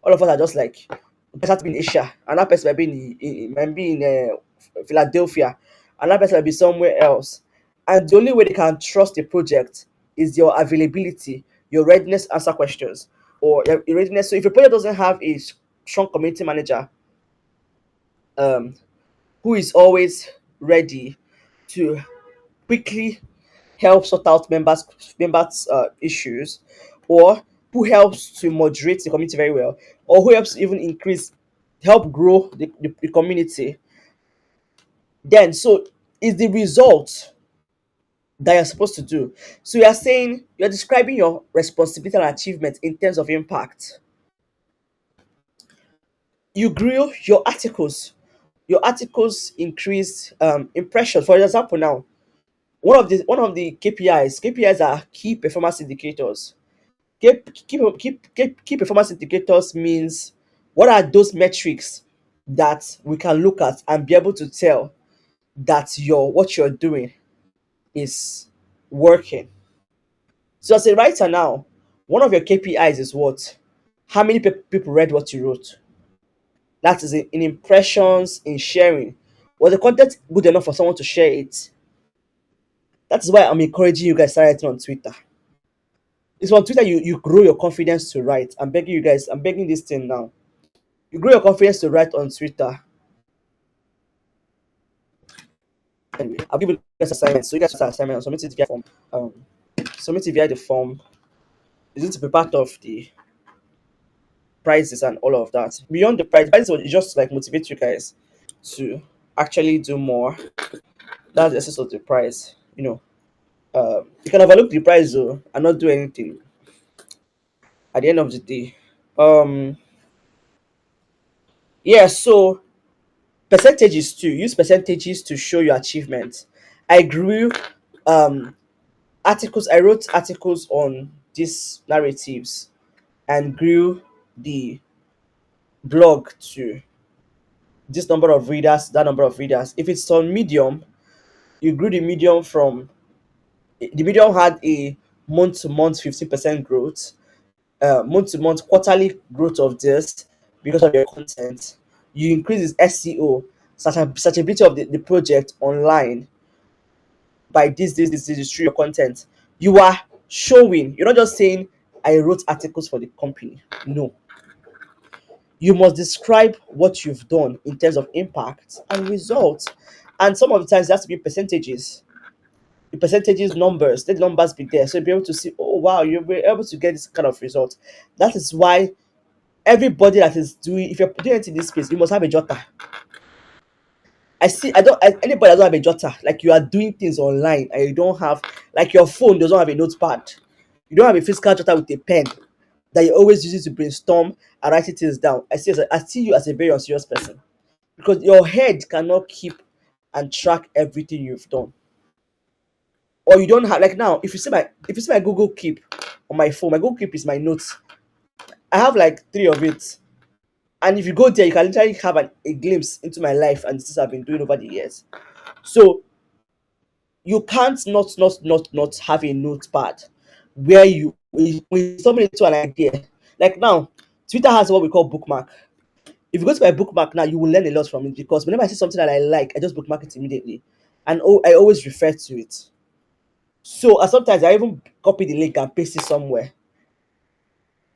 All of us are just like a person to be in Asia, another person might be in Philadelphia, another person might be somewhere else. And the only way they can trust the project is your availability, your readiness to answer questions, or your readiness. So if a project doesn't have a strong community manager, who is always ready to quickly help sort out members issues, or who helps to moderate the community very well, or who helps even help grow the community. Then, so is the result that you're supposed to do. So you're saying you're describing your responsibility and achievement in terms of impact. You grew your articles increased impression. For example, now one of the KPIs are key performance indicators. Key performance indicators means what are those metrics that we can look at and be able to tell that your what you're doing is working. So as a writer now, one of your KPIs is what? How many people read what you wrote? That is in impressions, in sharing. Was the content good enough for someone to share it? That is why I'm encouraging you guys to start writing on Twitter. It's on Twitter you grow your confidence to write. I'm begging you guys, I'm begging this thing now. You grow your confidence to write on Twitter. Anyway, I'll give you guys assignments. So you guys have assignment and submit it via form. Um, submit it via the form. Is it to be part of the prizes and all of that? Beyond the prizes will just like motivate you guys to actually do more. That's the essence of the prize. You can overlook the prize though and not do anything at the end of the day. Um, yeah, so percentages too. Use percentages to show your achievement. I grew um articles, I wrote articles on these narratives and grew the blog to this number of readers, that number of readers. If it's on Medium, you grew the Medium from the Medium had a month to month 15% growth, month to month quarterly growth of this because of your content. You increase its SEO, searchability of the project online by this through your content. You are showing, you're not just saying, I wrote articles for the company. No, you must describe what you've done in terms of impact and results. And some of the times, it has to be percentages. The percentages numbers, let the numbers be there. So you'll be able to see, oh wow, you'll be able to get this kind of result. That is why everybody that is doing, if you're doing it in this space, you must have a jotter. Anybody that don't have a jotter, like you are doing things online and you don't have, like your phone doesn't have a notepad, you don't have a physical jotter with a pen that you always use it to brainstorm and writing things down. I see you as a very unserious person because your head cannot keep and track everything you've done. Or you don't have, like now, if you see my Google Keep on my phone, my Google Keep is my notes. I have like three of it. And if you go there, you can literally have a glimpse into my life and the things I've been doing over the years. So you can't not have a notepad where when somebody to an idea. Like now, Twitter has what we call bookmark. If you go to my bookmark now, you will learn a lot from it because whenever I see something that I like, I just bookmark it immediately, and I always refer to it. So sometimes I even copy the link and paste it somewhere.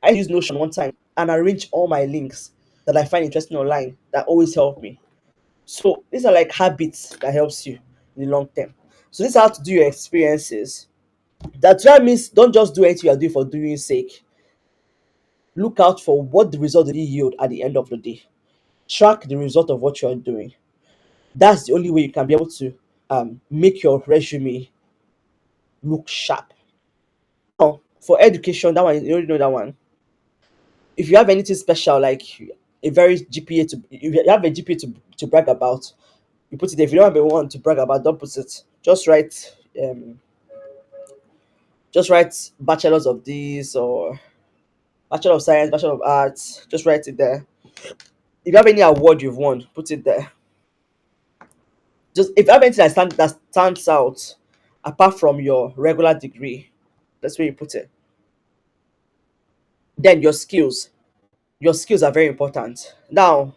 I use Notion one time and arrange all my links that I find interesting online that always help me. So these are like habits that helps you in the long term. So this is how to do your experiences. That means don't just do anything you are doing for doing sake. Look out for what the result will yield at the end of the day. Track the result of what you are doing. That's the only way you can be able to make your resume look sharp. Now, for education, that one you already know that one. If you have anything special like a very GPA to if you have a GPA to brag about, you put it there. If you don't have a one to brag about, don't put it. Um just write bachelors of this or bachelor of science, bachelor of arts. Just write it there. If you have any award you've won, put it there. Just if you have anything that stands out apart from your regular degree, that's where you put it. Then your skills. Your skills are very important. Now,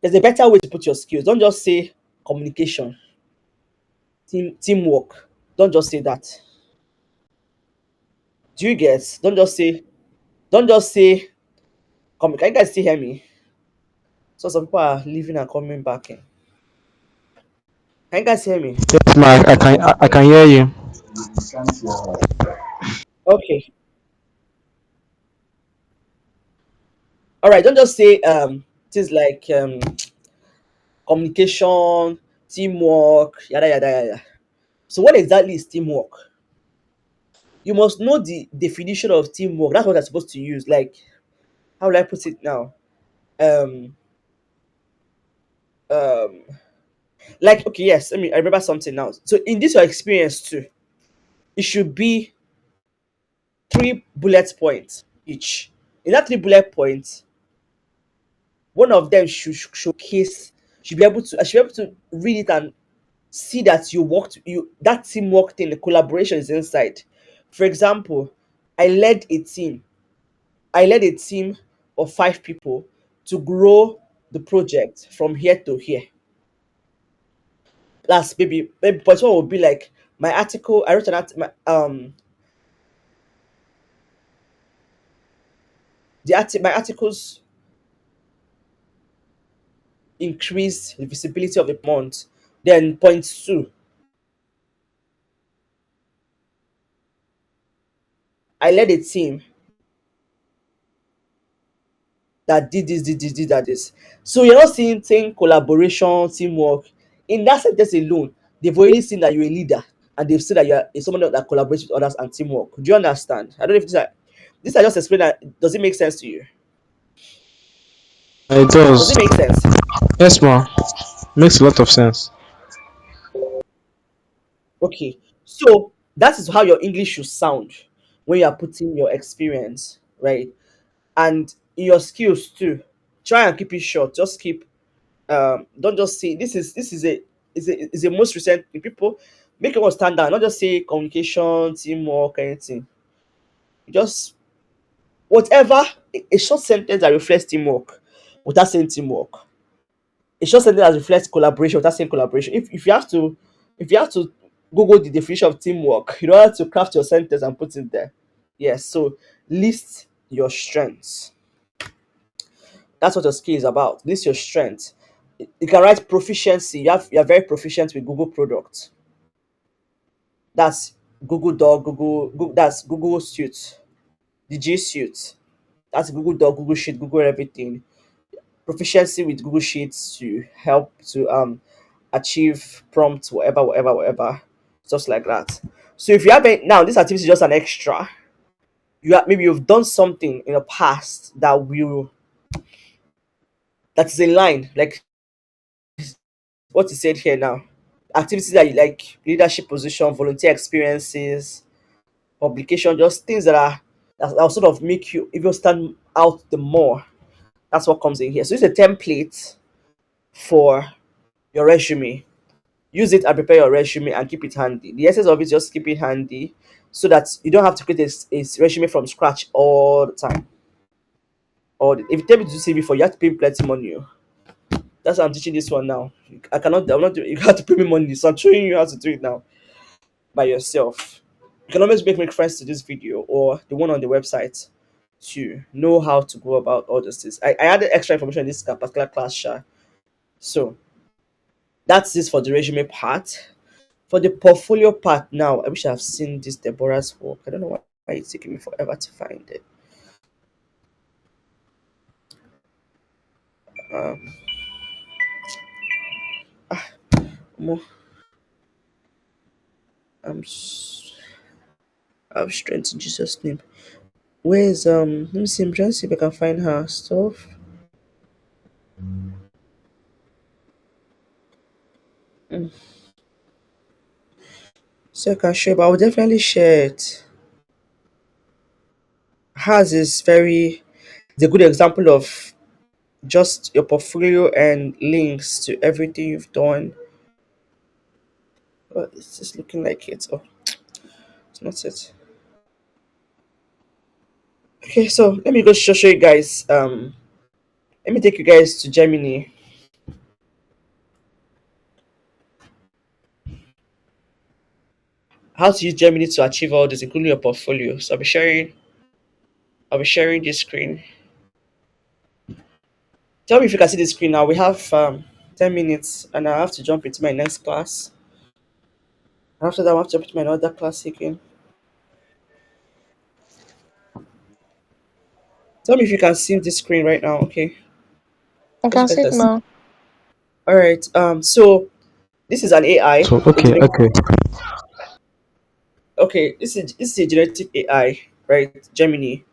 there's a better way to put your skills. Don't just say communication, teamwork. Don't just say that. Do you get? Don't just say. Don't just say. Can you guys still hear me? So some people are leaving and coming back in. Can you guys hear me? Yes, ma. I can hear you. Okay. All right. Don't just say things like communication, teamwork, yada yada yada. So what exactly is teamwork? You must know the definition of teamwork. That's what I'm supposed to use. Like, how will I put it now? Um, um, like, okay, yes. I remember something now. So in this your experience too, it should be 3 bullet points each. In that 3 bullet points, one of them should showcase. I should be able to read it and see that that teamwork thing, the collaboration is inside. For example, I led a team. I led a team of 5 people to grow the project from here to here. That's maybe point one would be like my article. I wrote an art, my, my articles increased the visibility of the month. Then point two, I led a team that did that this. So you're not saying collaboration, teamwork. In that sentence alone, they've already seen that you're a leader and they've seen that you're someone that collaborates with others and teamwork. Do you understand? I don't know if this I just explained that. Does it make sense to you? It Does does. it make sense? Yes, ma. Makes a lot of sense. Okay. So that is how your English should sound when you are putting your experience, right? And in your skills too. Try and keep it short. Just keep don't just say this is a most recent thing. People make it one stand out, not just say communication, teamwork, anything. Just whatever a short sentence that reflects teamwork without saying teamwork. A short sentence that reflects collaboration without saying collaboration. If you have to Google the definition of teamwork, you don't have to craft your sentence and put it there. Yes, so list your strengths. That's what your skill is about. List your strengths. You can write proficiency. You're very proficient with Google products. That's Google Doc, that's Google Suite, the G Suite. That's Google Doc, Google Sheet, Google everything. Proficiency with Google Sheets to help to achieve prompts, whatever, just like that. So if you have it now, this activity is just an extra. Maybe you've done something in the past that is in line, like what you said here now. Activities that you like, leadership position, volunteer experiences, publication, just things that will sort of make you even stand out the more. That's what comes in here. So it's a template for your resume. Use it and prepare your resume and keep it handy. The essence of it is just keep it handy so that you don't have to create a resume from scratch all the time. Or if you tell me to do CV for you have to pay me plenty money. Oh. That's why I'm teaching this one now. I'm not doing you have to pay me money. So I'm showing you how to do it now by yourself. You can always make friends to this video or the one on the website to know how to go about all those things. I added extra information in this particular class, Sha. So that's this for the resume part. For the portfolio part now, I wish I've seen this Deborah's work. I don't know why it's taking me forever to find it. Um, Mo, I'm s- I have strength in Jesus' name. Where's let me see, I'm trying to see if I can find her stuff. Mm. So I can share, but I will definitely share it. Hers is very it's a good example of just your portfolio and links to everything you've done. But it's just looking like it. Oh, it's not it. Okay, so let me go show you guys. Let me take you guys to Germany. How to use Germany to achieve all this, including your portfolio. So I'll be sharing this screen. Tell me if you can see the screen now. We have 10 minutes and I have to jump into my next class. After that, I have to jump into my other class again. Tell me if you can see the screen right now, okay? I As you can guys see can it see. now. All right. So this is an AI. So okay, okay. Okay, this is a generative AI, right? Gemini.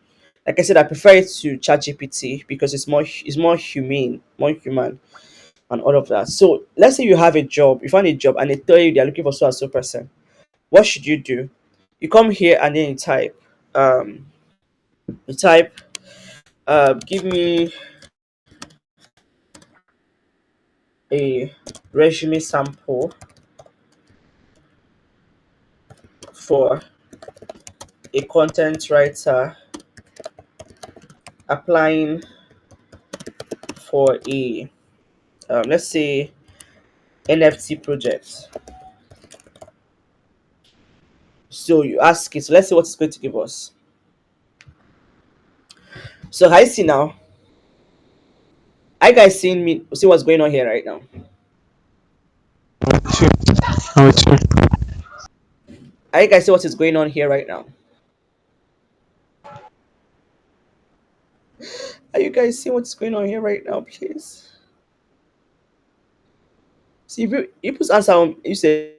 Like I said, I prefer it to ChatGPT because it's more humane, more human, and all of that. So let's say you have a job, you find a job, and they tell you they are looking for so and so person. What should you do? You come here and then um, you type, give me a resume sample for a content writer applying for a let's say NFT project. So you ask it. So let's see what it's going to give us. So I see now. Are you guys seeing me? See what's going on here right now? I'm with you. I'm with you. Are you guys see what is going on here right now? Are you guys seeing what's going on here right now, please? See, if you put answer you say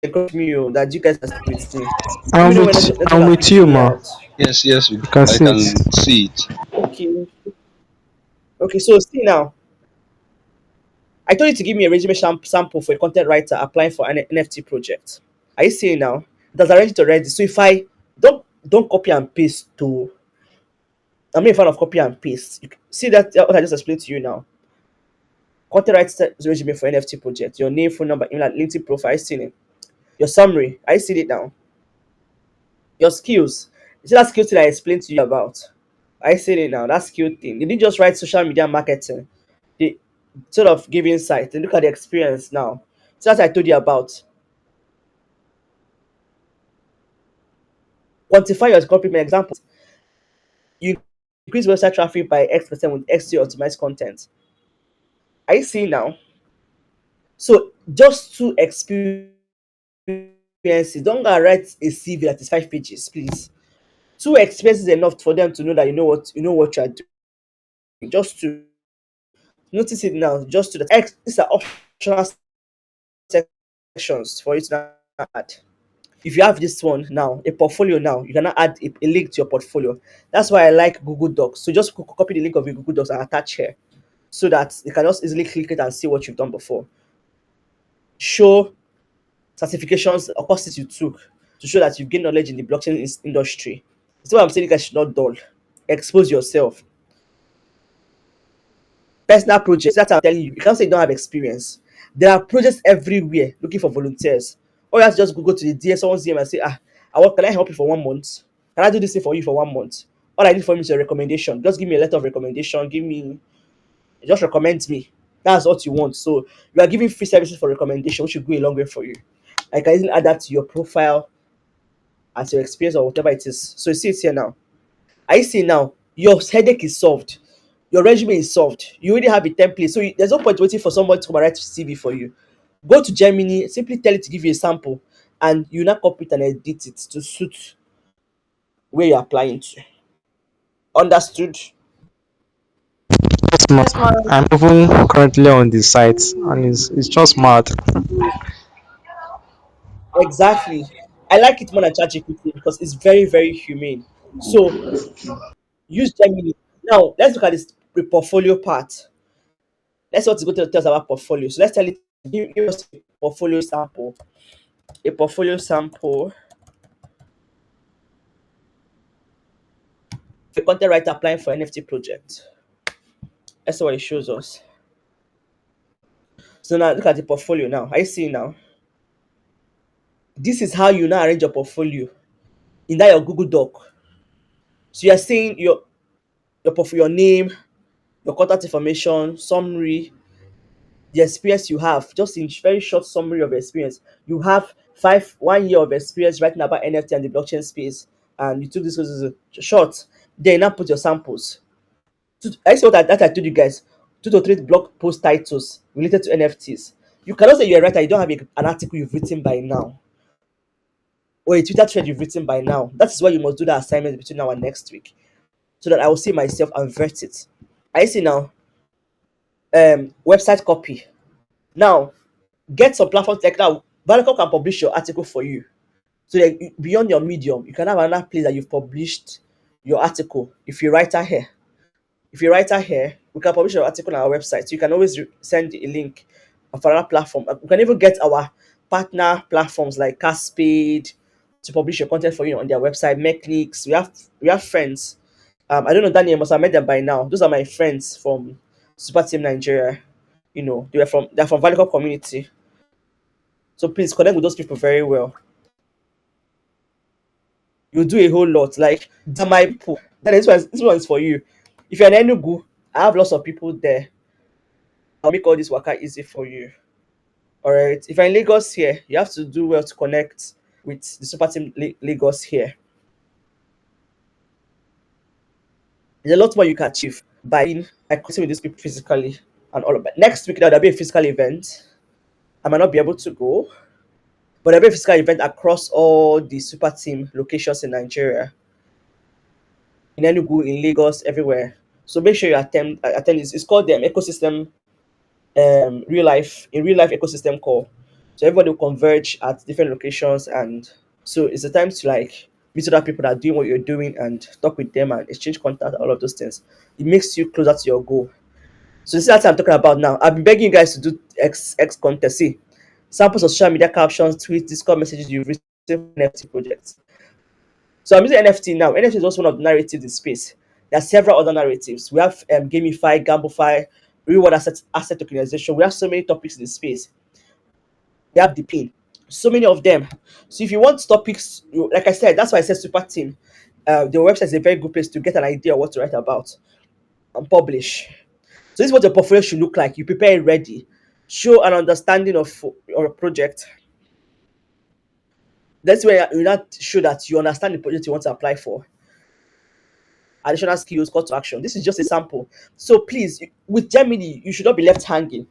encourage me that you guys are still with me. Let me know when network I'm are with freaking you, me ma. out. Yes, yes, You can I see it. can see it. Okay. Okay, so see now. I told you to give me a resume sample for a content writer applying for an NFT project. Are you seeing now? That's arranged already. So if I don't copy and paste to I'm not a fan of copy and paste. See that what I just explained to you now. Content writer resume for NFT project. Your name, phone number, email, LinkedIn profile. I seen it. Your summary. I see it now. Your skills. You see that skill thing I explained to you about. I see it now. That skill thing. They didn't just write social media marketing. They sort of give insight. They look at the experience now. So that I told you about. Quantify your compliment examples. You increase website traffic by X% with XT optimized content. I see now. So just two experiences. Don't go write a CV that is 5 pages, please. Two experiences enough for them to know that you know what you are doing. Just to notice it now. Just to the X. These are optional sections for you to now add. If you have this one now, a portfolio now, you can now add a link to your portfolio. That's why I like Google Docs. So just copy the link of your Google Docs and attach here so that you can just easily click it and see what you've done before. Show certifications or courses you took to show that you gain knowledge in the blockchain industry. That's why I'm saying you guys should not dull. Expose yourself. Personal projects. That's what I'm telling you. You can't say you don't have experience. There are projects everywhere looking for volunteers. Or you have to just go to the DS, someone's DM and say, can I help you for 1 month? Can I do this thing for you for 1 month? All I need for me is a recommendation. Just give me a letter of recommendation. Just recommend me. That's what you want. So you are giving free services for recommendation, which will go a long way for you. I can easily add that to your profile as your experience or whatever it is. So you see it here now. I see now your headache is solved. Your resume is solved. You already have a template. So there's no point waiting for someone to come and write CV for you. Go to Gemini, simply tell it to give you a sample, and you now copy it and edit it to suit where you're applying to. Understood? Yes, ma. Yes, ma'am. I'm even currently on the site, and it's just mad. Exactly. I like it more than ChatGPT because it's very, very humane. So use Gemini. Now let's look at this the portfolio part. Let's want to go to tell us about portfolio. So let's tell it give us a portfolio sample. A portfolio sample for a content writer applying for NFT project. That's what it shows us. So now look at the portfolio now. I see now. This is how you now arrange your portfolio in that your Google Doc. So you're saying your portfolio, your name, your contact information, summary, the experience you have, just in very short summary of experience. You have 1 year of experience writing about NFT and the blockchain space, and you took this short. Then now put your samples. So I saw that I told you guys. two to three blog post titles related to NFTs. You cannot say you're a writer, you don't have an article you've written by now or a Twitter thread you've written by now. That is why you must do that assignment between now and next week so that I will see myself and vet it. I see now. Website copy. Now, get some platforms like now. Valucop can publish your article for you. So that beyond your medium, you can have another place that you've published your article. If you're a writer here, we can publish your article on our website. So you can always send a link for another platform. We can even get our partner platforms like Caspade to publish your content for you on their website. Mechanics. We have friends. I don't know Daniel, must have met them by now. Those are my friends from Super Team Nigeria. They're from Valucop community. So please connect with those people very well. You do a whole lot. Like they're my people. Then this one is for you. If you're in Enugu, I have lots of people there. I'll make all this worker easy for you. All right. If you're in Lagos here, you have to do well to connect with the Super Team Lagos here. There's a lot more you can achieve by connecting with these people physically and all of that. Next week, there'll be a physical event. I might not be able to go, but there'll be a physical event across all the Super Team locations in Nigeria, in Enugu, in Lagos, everywhere. So make sure you attend this. It's called the ecosystem real life ecosystem call. So everybody will converge at different locations, and so it's a time to like meet other people that are doing what you're doing and talk with them and exchange contact, all of those things. It makes you closer to your goal. So this is what I'm talking about now. I've been begging you guys to do X content. See, samples of social media captions, tweets, Discord messages you've written for NFT projects. So I'm using NFT now. NFT is also one of the narratives in space. There are several other narratives. We have gamify, gamify, reward asset tokenization. We have so many topics in the space. We have the pin. So many of them. So if you want topics, like I said, that's why I said super team. The website is a very good place to get an idea of what to write about and publish. So this is what your portfolio should look like. You prepare it ready. Show an understanding of your project. That's where you not show that you understand the project you want to apply for. Additional skills, call to action. This is just a sample. So please, with Gemini, you should not be left hanging.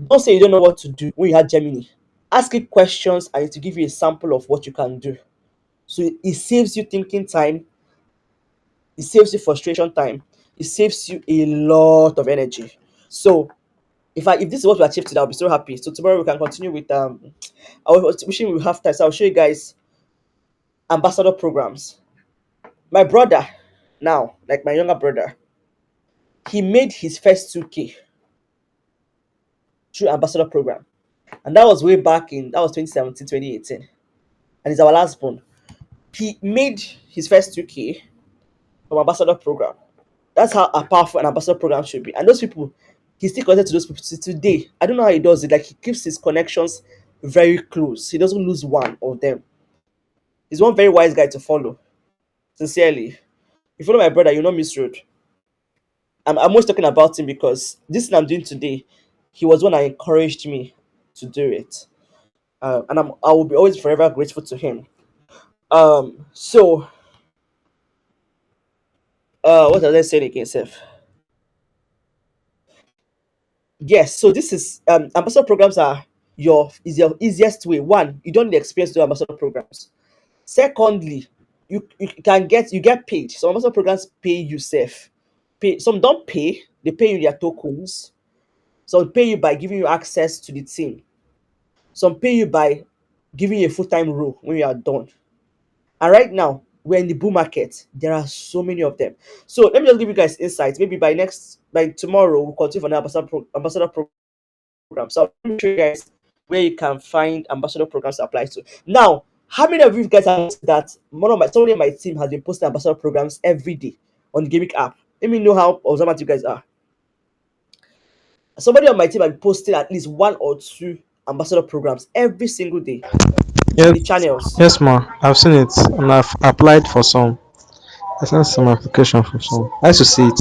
Don't say you don't know what to do when you have Gemini. Ask it questions and it will give you a sample of what you can do. So it saves you thinking time, it saves you frustration time, it saves you a lot of energy. So if this is what we achieved today, I'll be so happy. So tomorrow we can continue with I was wishing we have time. So I'll show you guys ambassador programs. My brother, now, like my younger brother, he made his first 2K through ambassador program. And that was way back in that was 2017, 2018. And he's our last born. He made his first 2K from ambassador program. That's how a powerful an ambassador program should be. And those people, he's still connected to those people to today. I don't know how he does it. Like he keeps his connections very close. He doesn't lose one of them. He's one very wise guy to follow. Sincerely. If you follow my brother, you know Miss Road. I'm always talking about him because this thing I'm doing today, he was one that encouraged me to do it. And I will be always forever grateful to him. So what was I saying again, Seth? Yes, so this is ambassador programs are your easiest way. One, you don't need experience to do ambassador programs. Secondly, you get paid. Some ambassador programs pay you safe. Pay some don't pay, they pay you their tokens. Some pay you by giving you access to the team. Some pay you by giving you a full-time role when you are done. And right now, we're in the bull market. There are so many of them. So let me just give you guys insights. Maybe by tomorrow, we'll continue for an ambassador program. So let me show you guys where you can find ambassador programs to apply to. Now, how many of you guys have noticed that somebody on my team has been posting ambassador programs every day on the gaming app? Let me know how observant you guys are. Somebody on my team has been posting at least one or two ambassador programs every single day on Yes, the channels. yes, ma. I've seen it and I've applied for some. I sent some application for some. I used to see it.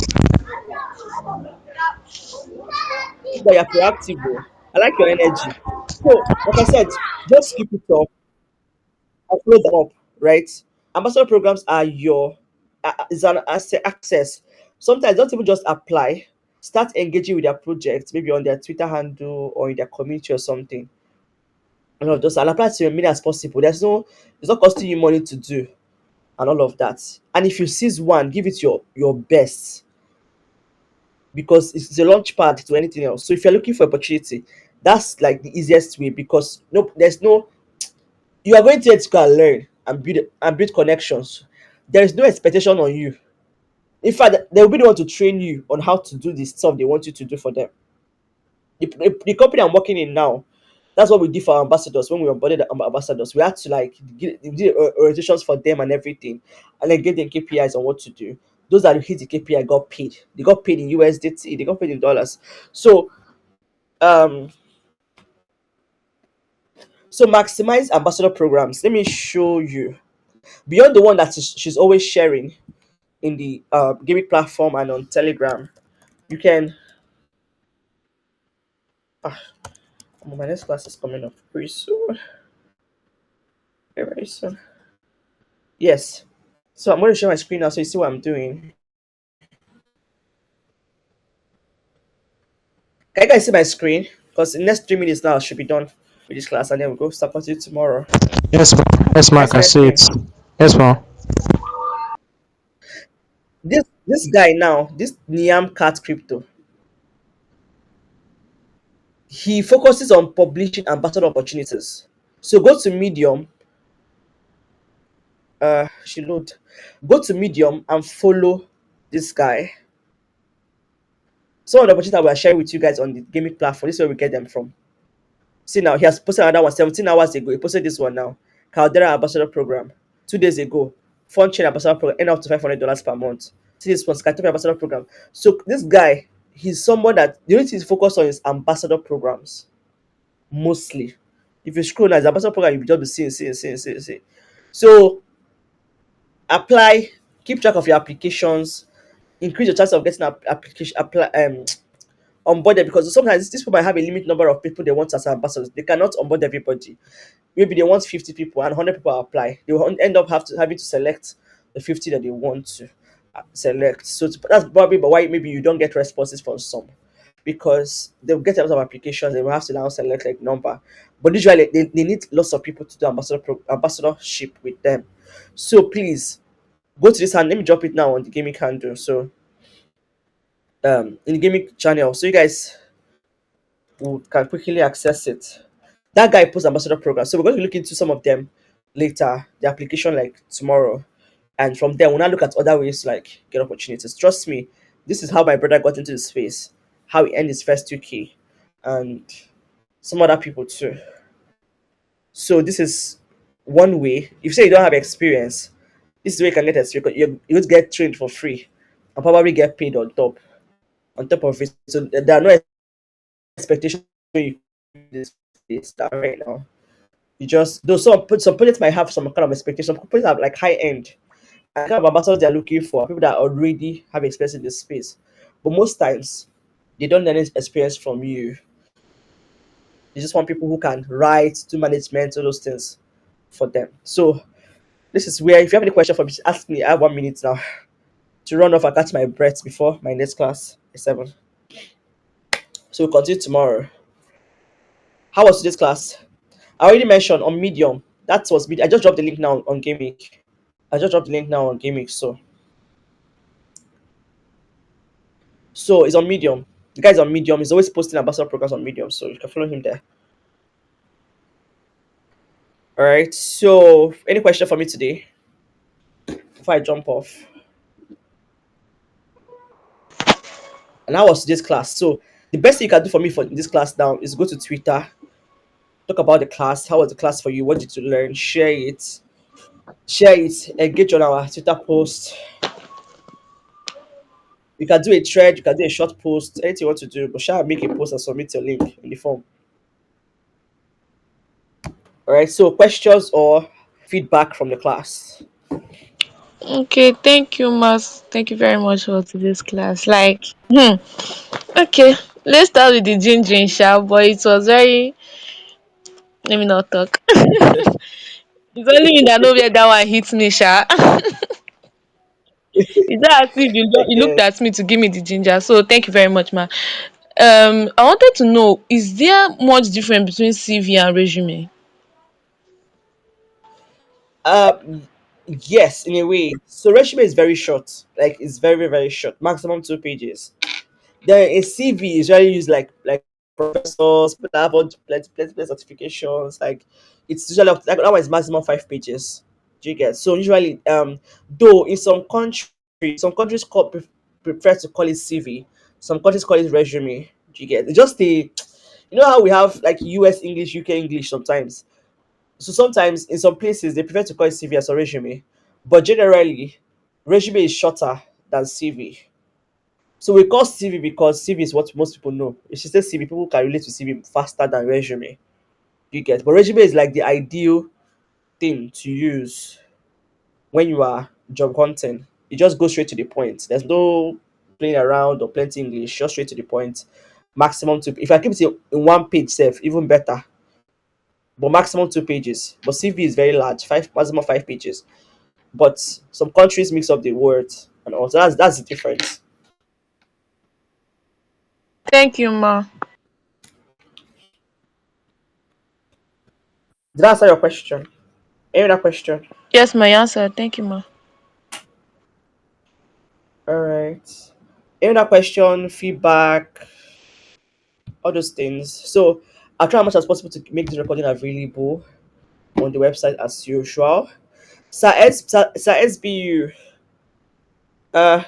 But you're proactive, though. I like your energy. So, like I said, just keep it up, upload them up, right? Ambassador programs are your is an access. Sometimes don't even just apply. Start engaging with their projects, maybe on their Twitter handle or in their community or something. And all of those, and apply to as many as possible. It's not costing you money to do, and all of that. And if you seize one, give it your best, because it's a launch pad to anything else. So if you're looking for opportunity, that's like the easiest way, because no, there's no, you are going to go and learn and build connections. There is no expectation on you. In fact, they will be the one to train you on how to do the stuff they want you to do for them. The company I'm working in now, that's what we did for our ambassadors. When we onboarded the ambassadors, we had to like we did orientations for them and everything, and then give them KPIs on what to do. Those that hit the KPI got paid. They got paid in USDT. They got paid in dollars. So um maximize ambassador programs. Let me show you. Beyond the one that she's always sharing in the gaming platform and on Telegram, you can. Ah, my next class is coming up pretty soon. Very soon. Yes. So I'm going to share my screen now so you see what I'm doing. Can you guys see my screen? Because in the next 3 minutes now I should be done with this class, and then we'll go start with it tomorrow. Yes, ma'am. Yes, Can ma'am. I you see can my see it. screen? Yes, ma'am. This guy now, this Niam Cat Crypto, he focuses on publishing ambassador opportunities. So go to Medium, she load. Go to Medium and follow this guy. Some of the opportunities that we are sharing with you guys on the gaming platform, this is where we get them from. See now, he has posted another one 17 hours ago. He posted this one now. Caldera Ambassador Program. 2 days ago. Fund Chain Ambassador Program. Earn up to $500 per month. See this one, Skytopia Ambassador Program. So this guy, he's someone that the only thing he's focused on is ambassador programs. Mostly. If you scroll now, his ambassador program, you'll just be seeing. So apply, keep track of your applications, increase your chance of getting application apply onboarded, because sometimes these people might have a limit number of people they want as ambassadors. They cannot onboard everybody. Maybe they want 50 people and 100 people apply. They will end up having to select the 50 that they want to select. So that's probably why maybe you don't get responses from some, because they'll get a lot of applications. They will have to now select like number. But usually they need lots of people to do ambassadorship with them. So please go to this, and let me drop it now on the gaming handle. So in the gaming channel, so you guys can quickly access it. That guy posts ambassador program. So we're going to look into some of them later, the application like tomorrow. And from there, we'll now look at other ways to like get opportunities. Trust me, this is how my brother got into the space, how he earned his first 2K, and some other people too. So this is one way. If you say you don't have experience, this is where you can get experience. You would get trained for free and probably get paid on top of it. So there are no expectations when you this that right now. You just though some projects might have some kind of expectation. Some projects have like high end and kind of ambassadors they're looking for people that already have experience in this space. But most times they don't need any experience from you. They just want people who can write, do management, all those things for them. So this is where if you have any question for me, just ask me. I have 1 minute now to run off and catch my breath before my next class is 7. So we'll continue tomorrow. How was today's class? I already mentioned on Medium. That was Medium. I just dropped the link now on Gaming. I just dropped the link now on Gaming. So it's on Medium. The guy's on Medium. He's always posting ambassador programs on Medium, so you can follow him there. All right. So any question for me today before I jump off? And how was today's class? So the best thing you can do for me for this class now is go to Twitter, talk about the class. How was the class for you? What did you learn? Share it, engage on our Twitter post. You can do a thread, you can do a short post, anything you want to do, but shall make a post and submit your link in the form. All right. So questions or feedback from the class. Okay, thank you, Mas. Thank you very much for today's class. Like, okay, let's start with the ginger sha, but it was very. Let me not talk. It's only me that know where that one hits me, sha. It's not as if I you looked guess. at me to give me the ginger. So thank you very much, ma. I wanted to know, is there much difference between CV and resume? Um, yes, in a way. So resume is very short. Like it's very very short, maximum 2 pages. Then a CV is usually used like professors, but that have plenty certifications. Like it's usually like that one is maximum 5 pages. Do you get? So usually, though in some countries prefer to call it CV. Some countries call it resume. Do you get? It's just the, you know how we have like US English, UK English sometimes. So sometimes in some places they prefer to call it CV as a resume, but generally, resume is shorter than CV. So we call CV because CV is what most people know. If you say CV, people can relate to CV faster than resume. You get, but resume is like the ideal thing to use when you are job hunting. You just go straight to the point. There's no playing around or plenty English. Just straight to the point. Maximum two. If I keep it in 1 page, safe even better. But maximum 2 pages. But CV is very large, maximum 5 pages. But some countries mix up the words and all. So that's the difference. Thank you, ma. Did I answer your question? Any other question? Yes, my answer. Thank you, ma. All right. Any other question, feedback, all those things. So I'll try as much as possible to make this recording available on the website as usual. Sir SBU, uh,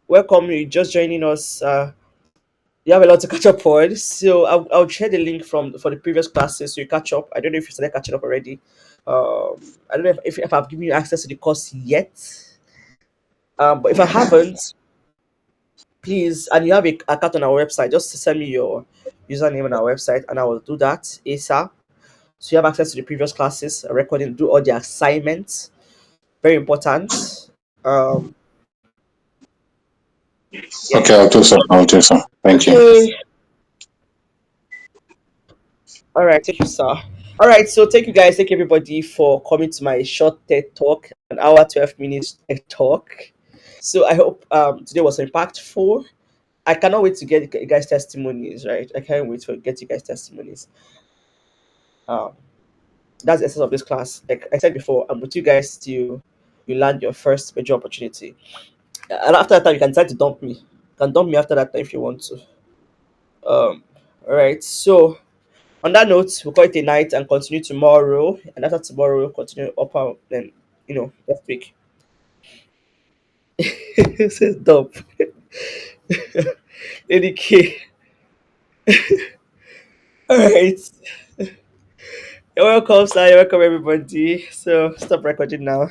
welcome you just joining us. You have a lot to catch up on. So I'll share the link for the previous classes so you catch up. I don't know if you started catching up already. I don't know if I've given you access to the course yet. But if I haven't, please, and you have a account on our website, just send me your username on our website and I will do that ASAP. So you have access to the previous classes, recording, do all the assignments. Very important. Um, yeah. Okay, I'll do so. I'll do so. Thank you. Okay. All right. Thank you, sir. All right. So thank you guys. Thank you everybody for coming to my short TED talk, an hour 12 minutes TED talk. So I hope today was impactful. I cannot wait to get you guys testimonies. Right. I can't wait to get you guys testimonies. Um, that's the essence of this class. Like I said before, I'm with you guys till you land your first major opportunity. And after that time, you can decide to dump me. You can dump me after that time if you want to. All right. So on that note, we'll call it a night and continue tomorrow. And after tomorrow, we'll continue up out then, next week. This is dump. Lady K. All right. You're welcome, sir. You're welcome, everybody. So stop recording now.